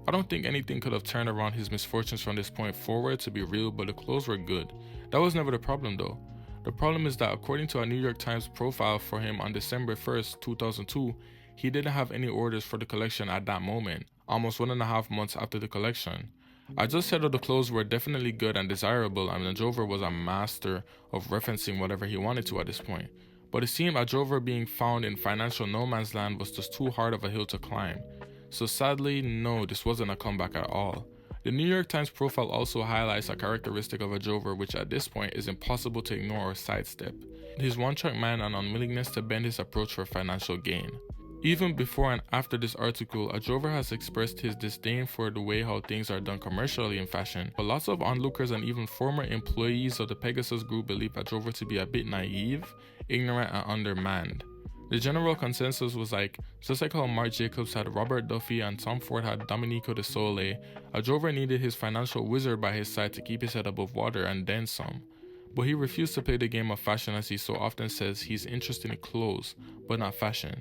I don't think anything could have turned around his misfortunes from this point forward, to be real, but the clothes were good. That was never the problem though. The problem is that according to a New York Times profile for him on December 1st, 2002, he didn't have any orders for the collection at that moment, almost 1.5 months after the collection. I just said that the clothes were definitely good and desirable, and the drover was a master of referencing whatever he wanted to at this point. But it seemed a drover being found in financial no man's land was just too hard of a hill to climb. So sadly, no, this wasn't a comeback at all. The New York Times profile also highlights a characteristic of a drover which at this point is impossible to ignore or sidestep: his one-track mind and unwillingness to bend his approach for financial gain. Even before and after this article, a drover has expressed his disdain for the way how things are done commercially in fashion, but lots of onlookers and even former employees of the Pegasus Group believe a drover to be a bit naive, ignorant, and undermanned. The general consensus was like, just like how Marc Jacobs had Robert Duffy and Tom Ford had Domenico De Sole, a drover needed his financial wizard by his side to keep his head above water and then some. But he refused to play the game of fashion, as he so often says he's interested in clothes, but not fashion.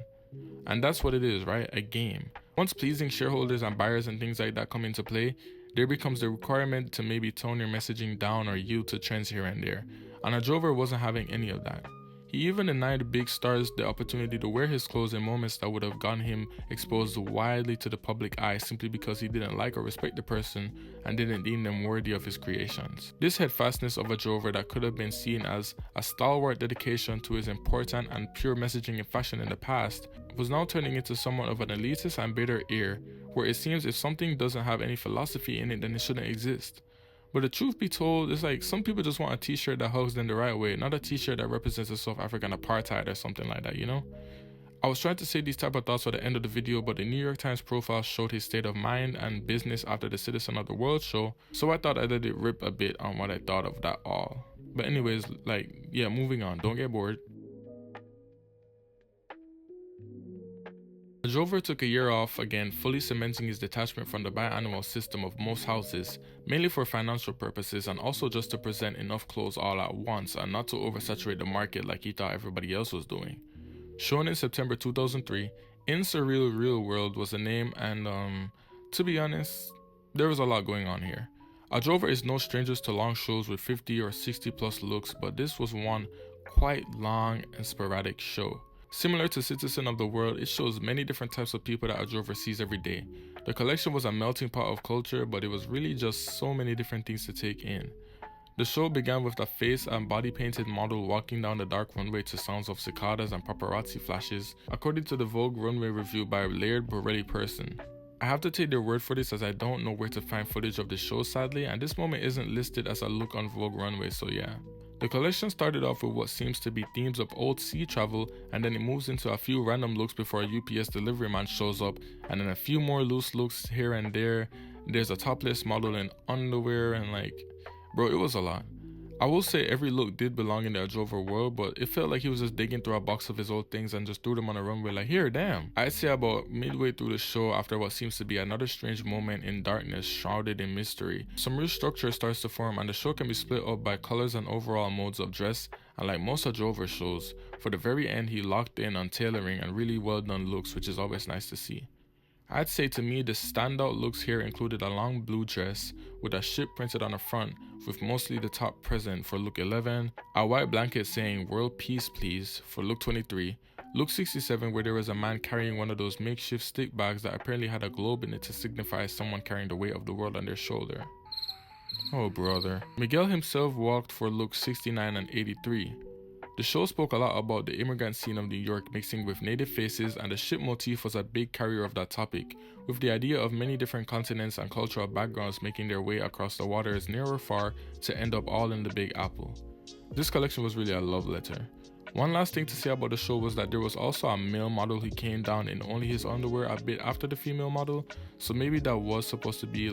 And that's what it is, right? A game. Once pleasing shareholders and buyers and things like that come into play, there becomes the requirement to maybe tone your messaging down or yield to trends here and there. And a drover wasn't having any of that. He even denied big stars the opportunity to wear his clothes in moments that would have gotten him exposed widely to the public eye simply because he didn't like or respect the person and didn't deem them worthy of his creations. This headfastness of a drover that could have been seen as a stalwart dedication to his important and pure messaging in fashion in the past was now turning into somewhat of an elitist and bitter ear, where it seems if something doesn't have any philosophy in it, then it shouldn't exist. But the truth be told, it's like some people just want a t-shirt that hugs them the right way, not a t-shirt that represents the South African apartheid or something like that, you know? I was trying to say these type of thoughts at the end of the video, but the New York Times profile showed his state of mind and business after the Citizen of the World show, so I thought I let it rip a bit on what I thought of that all. But anyways, moving on, don't get bored. The drover took a year off again, fully cementing his detachment from the biannual system of most houses, mainly for financial purposes and also just to present enough clothes all at once and not to oversaturate the market like he thought everybody else was doing. Shown in September 2003, In Surreal Real World was the name, and to be honest, there was a lot going on here. A drover is no strangers to long shows with 50 or 60 plus looks, but this was one quite long and sporadic show. Similar to Citizen of the World, it shows many different types of people that a drover sees every day. The collection was a melting pot of culture, but it was really just so many different things to take in. The show began with the face and body painted model walking down the dark runway to sounds of cicadas and paparazzi flashes, according to the Vogue runway review by Laird Borelli Person. I have to take their word for this as I don't know where to find footage of the show sadly, and this moment isn't listed as a look on Vogue runway, so yeah. The collection started off with what seems to be themes of old sea travel, and then it moves into a few random looks before a UPS delivery man shows up, and then a few more loose looks here and there. There's a topless model in underwear and bro, it was a lot. I will say every look did belong in the drover world, but it felt like he was just digging through a box of his old things and just threw them on a runway like, here, damn. I'd say about midway through the show, after what seems to be another strange moment in darkness shrouded in mystery, some real structure starts to form and the show can be split up by colors and overall modes of dress, and like most of drover shows, for the very end he locked in on tailoring and really well done looks, which is always nice to see. I'd say to me the standout looks here included a long blue dress with a ship printed on the front with mostly the top present for look 11, a white blanket saying world peace please for look 23, look 67 where there was a man carrying one of those makeshift stick bags that apparently had a globe in it to signify someone carrying the weight of the world on their shoulder. Oh brother. Miguel himself walked for look 69 and 83. The show spoke a lot about the immigrant scene of New York mixing with native faces, and the ship motif was a big carrier of that topic, with the idea of many different continents and cultural backgrounds making their way across the waters near or far to end up all in the Big Apple. This collection was really a love letter. One last thing to say about the show was that there was also a male model who came down in only his underwear a bit after the female model, so maybe that was supposed to be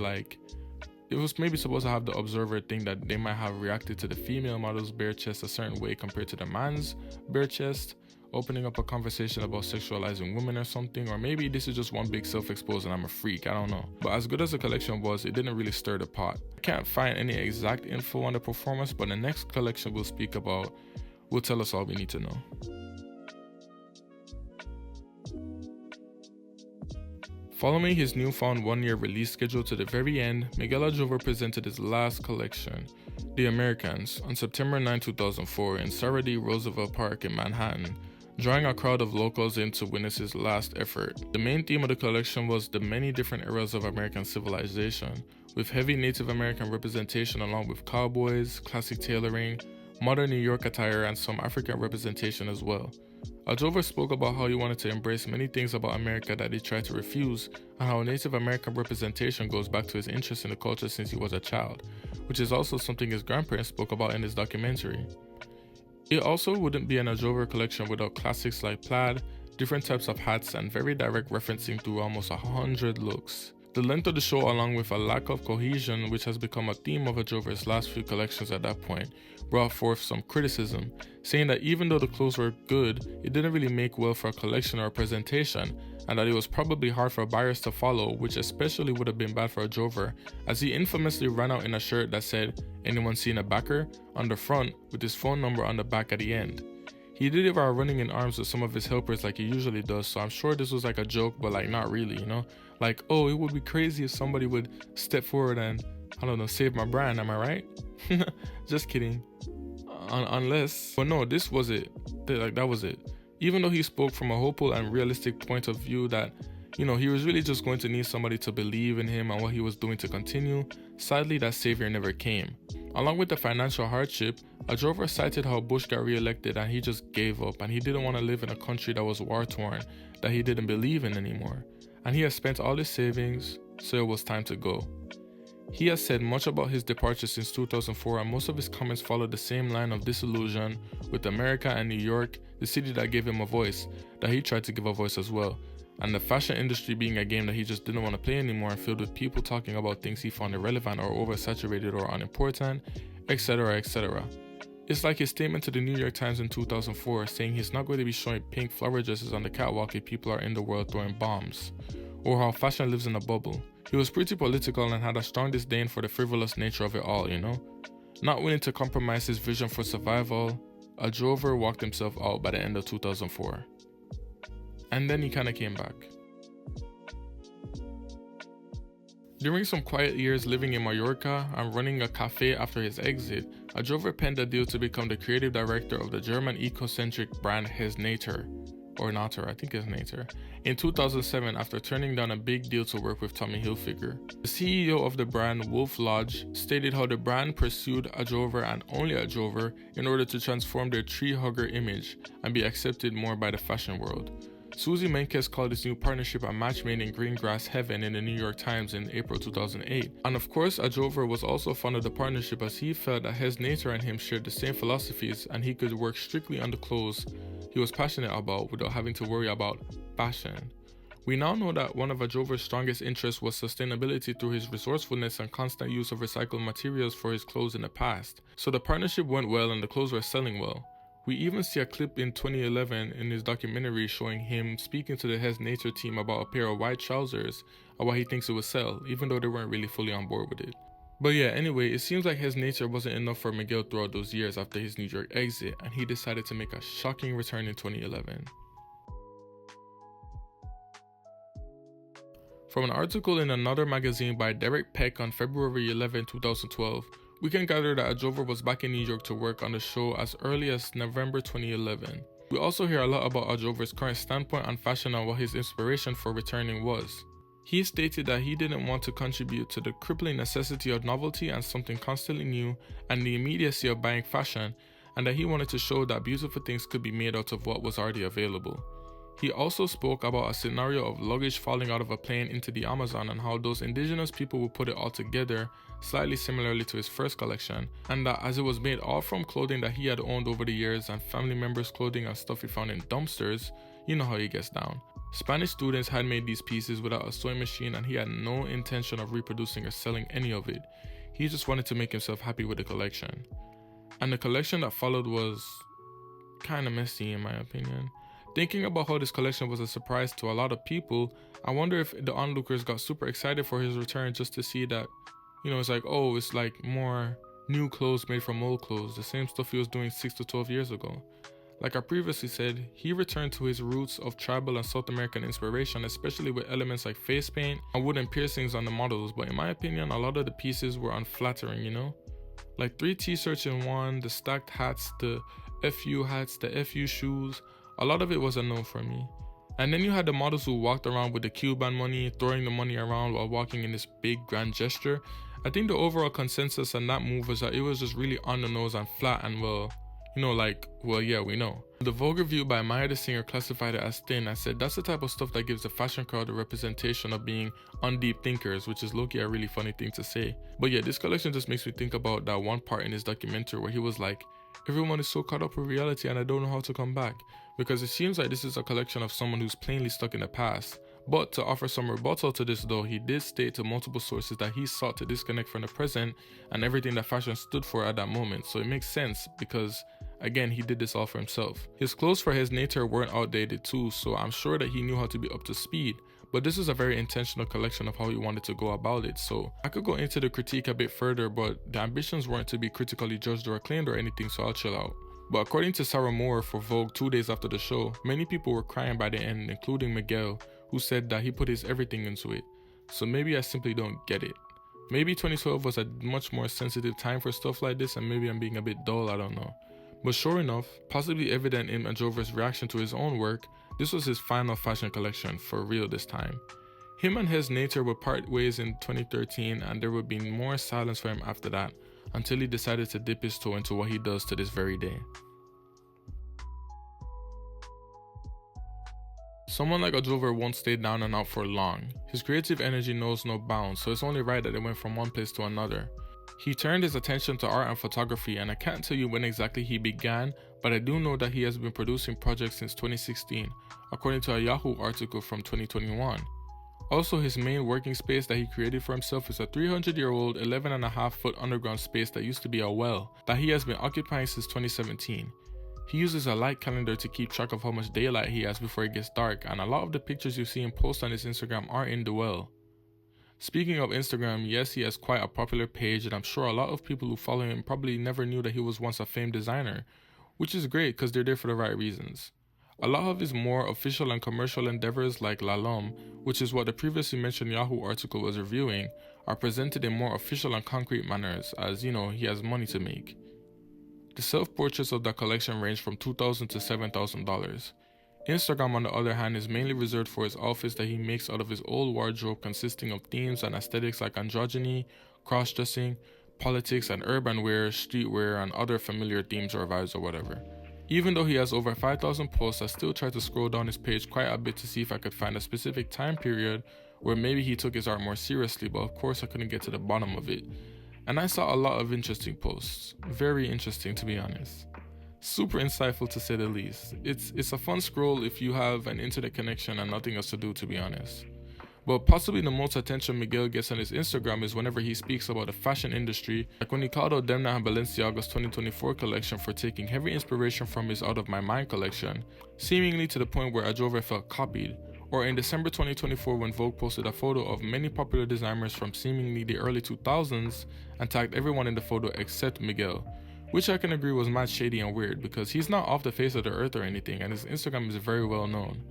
it was maybe supposed to have the observer think that they might have reacted to the female model's bare chest a certain way compared to the man's bare chest, opening up a conversation about sexualizing women or something, or maybe this is just one big self-expose and I'm a freak, I don't know. But as good as the collection was, it didn't really stir the pot. I can't find any exact info on the performance, but the next collection we'll speak about will tell us all we need to know. Following his newfound one-year release schedule to the very end, Miguel Adrover presented his last collection, The Americans, on September 9, 2004 in Sarah D. Roosevelt Park in Manhattan, drawing a crowd of locals in to witness his last effort. The main theme of the collection was the many different eras of American civilization, with heavy Native American representation along with cowboys, classic tailoring, modern New York attire, and some African representation as well. Adrover spoke about how he wanted to embrace many things about America that he tried to refuse, and how Native American representation goes back to his interest in the culture since he was a child, which is also something his grandparents spoke about in his documentary. It also wouldn't be an Adrover collection without classics like plaid, different types of hats, and very direct referencing through almost 100 looks. The length of the show, along with a lack of cohesion, which has become a theme of Adrover's last few collections at that point, brought forth some criticism, saying that even though the clothes were good, it didn't really make well for a collection or a presentation, and that it was probably hard for buyers to follow, which especially would have been bad for Adrover, as he infamously ran out in a shirt that said, "Anyone seen a backer?" on the front with his phone number on the back at the end. He did it while running in arms with some of his helpers like he usually does, so I'm sure this was like a joke, but not really, Like, oh, it would be crazy if somebody would step forward and, I don't know, save my brand, am I right? Just kidding. But no, this was it. That was it. Even though he spoke from a hopeful and realistic point of view that, he was really just going to need somebody to believe in him and what he was doing to continue, sadly that savior never came. Along with the financial hardship, Adrover cited how Bush got re-elected and he just gave up and he didn't want to live in a country that was war-torn, that he didn't believe in anymore. And he has spent all his savings, so it was time to go. He has said much about his departure since 2004, and most of his comments follow the same line of disillusion with America and New York, the city that gave him a voice, that he tried to give a voice as well, and the fashion industry being a game that he just didn't want to play anymore and filled with people talking about things he found irrelevant or oversaturated or unimportant, etc., etc. It's like his statement to the New York Times in 2004 saying he's not going to be showing pink flower dresses on the catwalk if people are in the world throwing bombs, or how fashion lives in a bubble. He was pretty political and had a strong disdain for the frivolous nature of it all, Not willing to compromise his vision for survival, Adrover walked himself out by the end of 2004. And then he kinda came back. During some quiet years living in Mallorca and running a cafe after his exit, Adrover penned a deal to become the creative director of the German eco-centric brand Hessnatur. or Natur, I think it's Natur, in 2007 after turning down a big deal to work with Tommy Hilfiger. The CEO of the brand, Wolf Lodge, stated how the brand pursued a drover and only a drover in order to transform their tree hugger image and be accepted more by the fashion world. Susie Menkes called this new partnership a match made in green grass heaven in the New York Times in April 2008. And of course, Adjover was also fond of the partnership as he felt that Hessnatur and him shared the same philosophies and he could work strictly on the clothes he was passionate about without having to worry about fashion. We now know that one of Adjover's strongest interests was sustainability through his resourcefulness and constant use of recycled materials for his clothes in the past. So the partnership went well and the clothes were selling well. We even see a clip in 2011 in his documentary showing him speaking to the Hessnatur team about a pair of white trousers and why he thinks it would sell, even though they weren't really fully on board with it. But yeah, anyway, it seems like Hessnatur wasn't enough for Miguel throughout those years after his New York exit, and he decided to make a shocking return in 2011. From an article in another magazine by Derek Peck on February 11, 2012, we can gather that Adjover was back in New York to work on the show as early as November 2011. We also hear a lot about Adjover's current standpoint on fashion and what his inspiration for returning was. He stated that he didn't want to contribute to the crippling necessity of novelty and something constantly new and the immediacy of buying fashion, and that he wanted to show that beautiful things could be made out of what was already available. He also spoke about a scenario of luggage falling out of a plane into the Amazon and how those indigenous people would put it all together, slightly similarly to his first collection, and that as it was made all from clothing that he had owned over the years and family members' clothing and stuff he found in dumpsters, you know how he gets down. Spanish students had made these pieces without a sewing machine and he had no intention of reproducing or selling any of it. He just wanted to make himself happy with the collection. And the collection that followed was kinda messy in my opinion. Thinking about how this collection was a surprise to a lot of people, I wonder if the onlookers got super excited for his return just to see that, it's like, oh, it's like more new clothes made from old clothes, the same stuff he was doing 6 to 12 years ago. Like I previously said, he returned to his roots of tribal and South American inspiration, especially with elements like face paint and wooden piercings on the models, but in my opinion, a lot of the pieces were unflattering, Like 3 t-shirts in one, the stacked hats, the FU hats, the FU shoes, a lot of it was a no for me. And then you had the models who walked around with the Cuban money, throwing the money around while walking in this big grand gesture. I think the overall consensus on that move was that it was just really on the nose and flat and yeah, we know. The Vogue review by Maya the Singer classified it as thin and said that's the type of stuff that gives the fashion crowd a representation of being undeep thinkers, which is low-key a really funny thing to say. But yeah, this collection just makes me think about that one part in his documentary where he was like, everyone is so caught up with reality and I don't know how to come back. Because it seems like this is a collection of someone who's plainly stuck in the past. But to offer some rebuttal to this though, he did state to multiple sources that he sought to disconnect from the present and everything that fashion stood for at that moment. So it makes sense because, again, he did this all for himself. His clothes for Hessnatur weren't outdated too, so I'm sure that he knew how to be up to speed. But this is a very intentional collection of how he wanted to go about it, so I could go into the critique a bit further, but the ambitions weren't to be critically judged or acclaimed or anything, so I'll chill out. But according to Sarah Moore for Vogue 2 days after the show, many people were crying by the end, including Miguel, who said that he put his everything into it. So maybe I simply don't get it. Maybe 2012 was a much more sensitive time for stuff like this and maybe I'm being a bit dull, I don't know. But sure enough, possibly evident in Adjover's reaction to his own work, this was his final fashion collection for real this time. Him and Hessnatur would part ways in 2013 and there would be more silence for him after that, until he decided to dip his toe into what he does to this very day. Someone like Adjover won't stay down and out for long. His creative energy knows no bounds, so it's only right that it went from one place to another. He turned his attention to art and photography, and I can't tell you when exactly he began, but I do know that he has been producing projects since 2016, according to a Yahoo article from 2021. Also, his main working space that he created for himself is a 300-year-old 11.5-foot underground space that used to be a well that he has been occupying since 2017. He uses a light calendar to keep track of how much daylight he has before it gets dark, and a lot of the pictures you see him post on his Instagram are in the well. Speaking of Instagram, yes, he has quite a popular page, and I'm sure a lot of people who follow him probably never knew that he was once a famed designer, which is great because they're there for the right reasons. A lot of his more official and commercial endeavors like La L'Homme, which is what the previously mentioned Yahoo article was reviewing, are presented in more official and concrete manners as, he has money to make. The self-portraits of that collection range from $2,000 to $7,000. Instagram, on the other hand, is mainly reserved for his outfits that he makes out of his old wardrobe, consisting of themes and aesthetics like androgyny, cross-dressing, politics, and urban wear, streetwear, and other familiar themes or vibes or whatever. Even though he has over 5,000 posts, I still tried to scroll down his page quite a bit to see if I could find a specific time period where maybe he took his art more seriously, but of course I couldn't get to the bottom of it. And I saw a lot of interesting posts. Very interesting, to be honest. Super insightful, to say the least. It's a fun scroll if you have an internet connection and nothing else to do, to be honest. But possibly the most attention Miguel gets on his Instagram is whenever he speaks about the fashion industry, like when he called out Demna and Balenciaga's 2024 collection for taking heavy inspiration from his Out of My Mind collection, seemingly to the point where Adjover felt copied. Or in December 2024 when Vogue posted a photo of many popular designers from seemingly the early 2000s and tagged everyone in the photo except Miguel, which I can agree was mad shady and weird because he's not off the face of the earth or anything and his Instagram is very well known.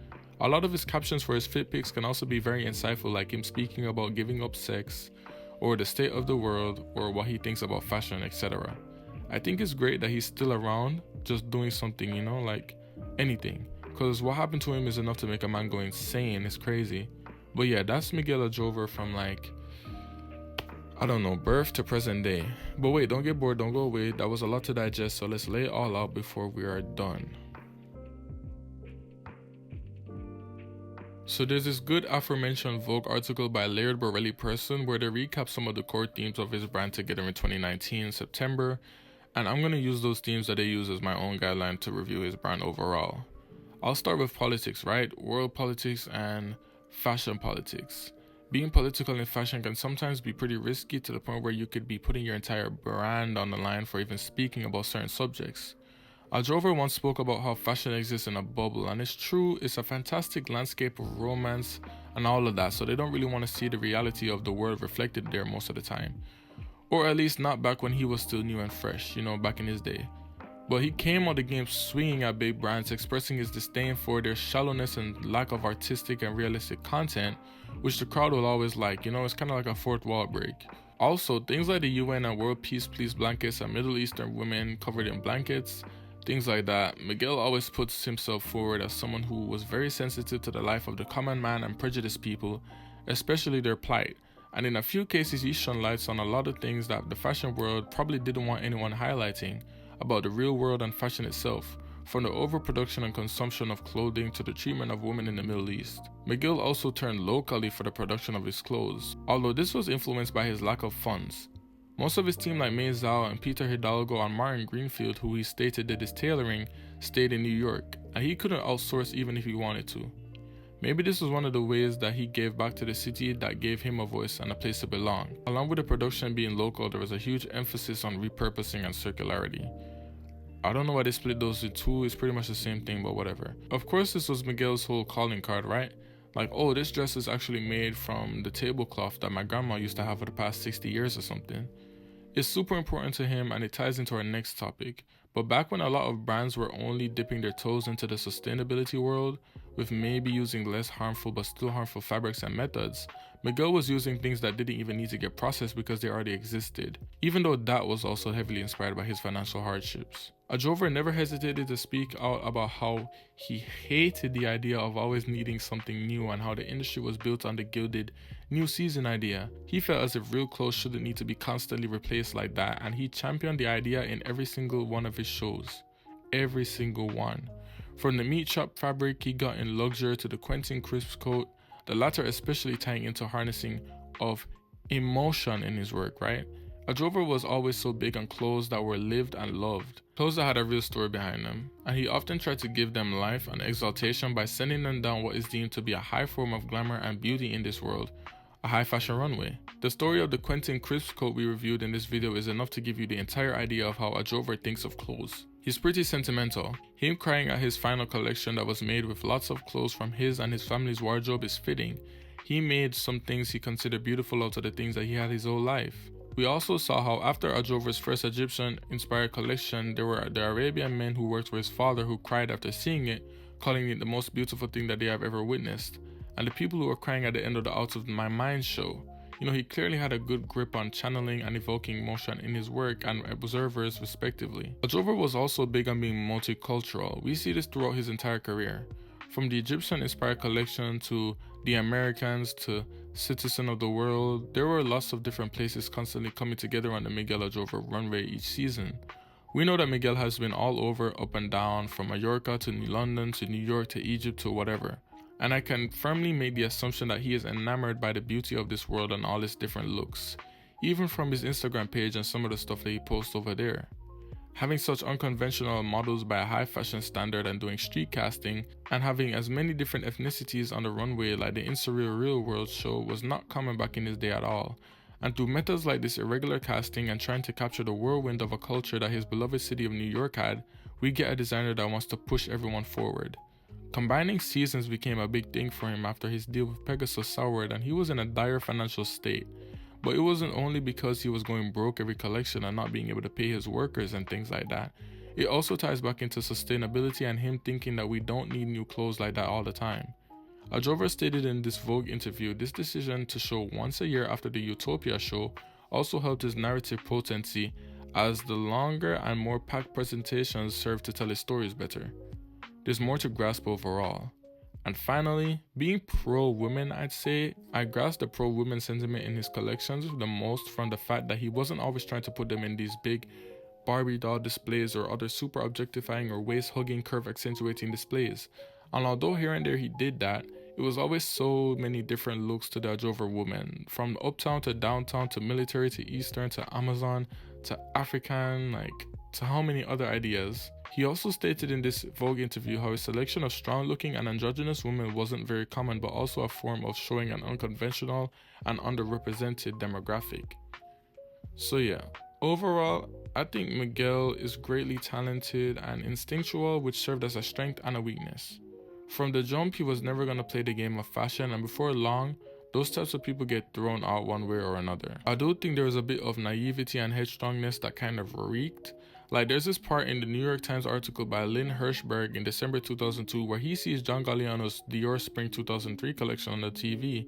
A lot of his captions for his fit pics can also be very insightful, like him speaking about giving up sex, or the state of the world, or what he thinks about fashion, etc. I think it's great that he's still around, just doing something, you know, like anything. Because what happened to him is enough to make a man go insane, it's crazy. But yeah, that's Miguel Adjover from like, I don't know, birth to present day. But wait, don't get bored, don't go away, that was a lot to digest, so let's lay it all out before we are done. So there's this good aforementioned Vogue article by Laird Borelli Person where they recap some of the core themes of his brand together in 2019 September, and I'm going to use those themes that they use as my own guideline to review his brand overall. I'll start with politics, right? World politics and fashion politics. Being political in fashion can sometimes be pretty risky to the point where you could be putting your entire brand on the line for even speaking about certain subjects. Adjover once spoke about how fashion exists in a bubble, and it's true, it's a fantastic landscape of romance and all of that, so they don't really want to see the reality of the world reflected there most of the time. Or at least not back when he was still new and fresh, you know, back in his day. But he came out the game swinging at big brands, expressing his disdain for their shallowness and lack of artistic and realistic content, which the crowd will always like, you know, it's kind of like a fourth wall break. Also, things like the UN and World Peace Please blankets and Middle Eastern women covered in blankets, things like that, Miguel always puts himself forward as someone who was very sensitive to the life of the common man and prejudiced people, especially their plight. And in a few cases, he shone lights on a lot of things that the fashion world probably didn't want anyone highlighting about the real world and fashion itself, from the overproduction and consumption of clothing to the treatment of women in the Middle East. Miguel also turned locally for the production of his clothes, although this was influenced by his lack of funds. Most of his team like May Zhao and Peter Hidalgo and Martin Greenfield, who he stated did his tailoring, stayed in New York, and he couldn't outsource even if he wanted to. Maybe this was one of the ways that he gave back to the city that gave him a voice and a place to belong. Along with the production being local, there was a huge emphasis on repurposing and circularity. I don't know why they split those two, it's pretty much the same thing, but whatever. Of course, this was Miguel's whole calling card, right? Like, oh, this dress is actually made from the tablecloth that my grandma used to have for the past 60 years or something. It's super important to him and it ties into our next topic. But back when a lot of brands were only dipping their toes into the sustainability world, with maybe using less harmful but still harmful fabrics and methods, Miguel was using things that didn't even need to get processed because they already existed, even though that was also heavily inspired by his financial hardships. Adjover never hesitated to speak out about how he hated the idea of always needing something new and how the industry was built on the gilded new season idea. He felt as if real clothes shouldn't need to be constantly replaced like that, and he championed the idea in every single one of his shows. Every single one. From the meat chop fabric he got in Luxure to the Quentin Crisp coat, the latter especially tying into harnessing of emotion in his work, right? Adjover was always so big on clothes that were lived and loved, clothes that had a real story behind them, and he often tried to give them life and exaltation by sending them down what is deemed to be a high form of glamour and beauty in this world, a high fashion runway. The story of the Quentin Crisp coat we reviewed in this video is enough to give you the entire idea of how Adjover thinks of clothes. He's pretty sentimental. Him crying at his final collection that was made with lots of clothes from his and his family's wardrobe is fitting. He made some things he considered beautiful out of the things that he had his whole life. We also saw how after Adjover's first Egyptian-inspired collection, there were the Arabian men who worked for his father who cried after seeing it, calling it the most beautiful thing that they have ever witnessed, and the people who were crying at the end of the Out of My Mind show. You know, he clearly had a good grip on channeling and evoking emotion in his work and observers respectively. Adjover was also big on being multicultural. We see this throughout his entire career. From the Egyptian inspired collection to the Americans to Citizen of the World, there were lots of different places constantly coming together on the Miguel Adrover runway each season. We know that Miguel has been all over, up and down, from Mallorca to New London to New York to Egypt to whatever. And I can firmly make the assumption that he is enamored by the beauty of this world and all its different looks, even from his Instagram page and some of the stuff that he posts over there. Having such unconventional models by a high fashion standard and doing street casting and having as many different ethnicities on the runway like the Surreal Real World show was not common back in his day at all. And through methods like this irregular casting and trying to capture the whirlwind of a culture that his beloved city of New York had, we get a designer that wants to push everyone forward. Combining seasons became a big thing for him after his deal with Pegasus soured and he was in a dire financial state. But it wasn't only because he was going broke every collection and not being able to pay his workers and things like that. It also ties back into sustainability and him thinking that we don't need new clothes like that all the time. Adrover stated in this Vogue interview this decision to show once a year after the Utopia show also helped his narrative potency, as the longer and more packed presentations served to tell his stories better. There's more to grasp overall. And finally, being pro-women, I'd say, I grasped the pro-women sentiment in his collections the most from the fact that he wasn't always trying to put them in these big Barbie doll displays or other super objectifying or waist-hugging, curve-accentuating displays. And although here and there he did that, it was always so many different looks to the Adrover woman, from uptown to downtown to military to eastern to Amazon to African, to how many other ideas. He also stated in this Vogue interview how his selection of strong-looking and androgynous women wasn't very common, but also a form of showing an unconventional and underrepresented demographic. So yeah, overall, I think Miguel is greatly talented and instinctual, which served as a strength and a weakness. From the jump, he was never going to play the game of fashion, and before long, those types of people get thrown out one way or another. I do think there was a bit of naivety and headstrongness that kind of reeked. Like, there's this part in the New York Times article by Lynn Hirschberg in December 2002 where he sees John Galliano's Dior Spring 2003 collection on the TV,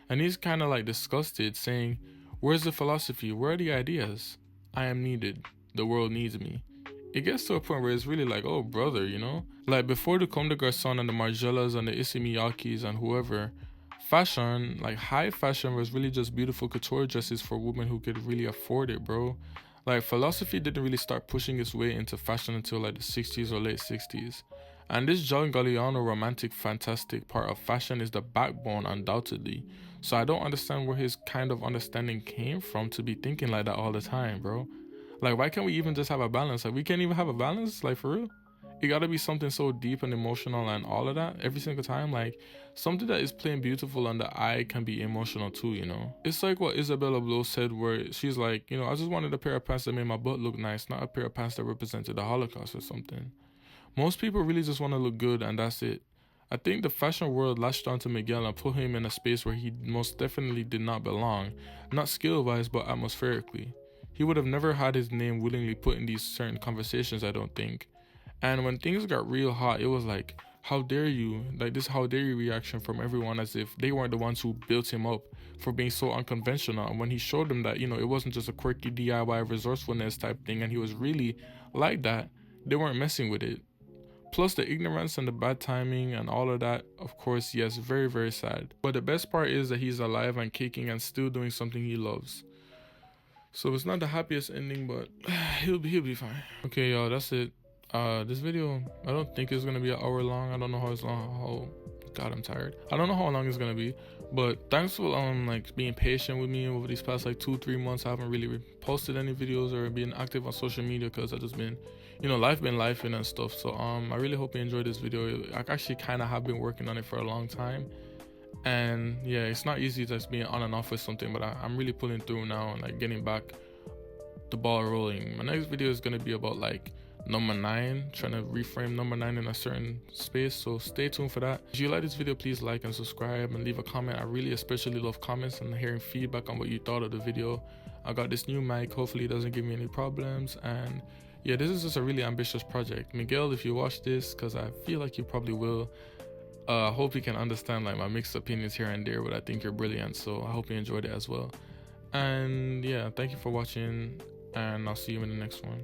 and he's kind of disgusted, saying, "Where's the philosophy? Where are the ideas? I am needed. The world needs me." It gets to a point where it's really oh brother, you know? Like, before the Comme des Garçons and the Margielas and the Issey Miyakis and whoever, fashion, high fashion, was really just beautiful couture dresses for women who could really afford it, bro. Philosophy didn't really start pushing its way into fashion until the 60s or late 60s. And this John Galliano romantic fantastic part of fashion is the backbone, undoubtedly. So I don't understand where his kind of understanding came from to be thinking like that all the time, bro. Why can't we even just have a balance? We can't even have a balance? For real? It gotta be something so deep and emotional and all of that every single time. Something that is plain beautiful on the eye can be emotional too, you know? It's like what Isabella Blow said, where she's I just wanted a pair of pants that made my butt look nice, not a pair of pants that represented the Holocaust or something. Most people really just want to look good and that's it. I think the fashion world latched onto Miguel and put him in a space where he most definitely did not belong, not skill-wise but atmospherically. He would have never had his name willingly put in these certain conversations, I don't think. And when things got real hot, it was how dare you? This how dare you reaction from everyone, as if they weren't the ones who built him up for being so unconventional. And when he showed them that, it wasn't just a quirky DIY resourcefulness type thing and he was really like that, they weren't messing with it. Plus the ignorance and the bad timing and all of that, of course, yes, very, very sad. But the best part is that he's alive and kicking and still doing something he loves. So it's not the happiest ending, but he'll be fine. Okay, y'all, that's it. This video, I don't think it's gonna be an hour long. I don't know how it's long. God, I'm tired. I don't know how long it's gonna be, but thanks for being patient with me over these past 2-3 months. I haven't really posted any videos or been active on social media because I just been, life been lifing and stuff. So I really hope you enjoyed this video. I actually kind of have been working on it for a long time, and yeah, it's not easy just being on and off with something, but I'm really pulling through now and getting back the ball rolling. My next video is gonna be about number 9, trying to reframe number 9 in a certain space, so stay tuned for that. If you like this video, please like and subscribe and leave a comment. I really especially love comments and hearing feedback on what you thought of the video. I got this new mic, hopefully it doesn't give me any problems, and yeah, this is just a really ambitious project. Miguel, if you watch this, because I feel like you probably will, I hope you can understand my mixed opinions here and there, but I think you're brilliant, so I hope you enjoyed it as well. And yeah, thank you for watching, and I'll see you in the next one.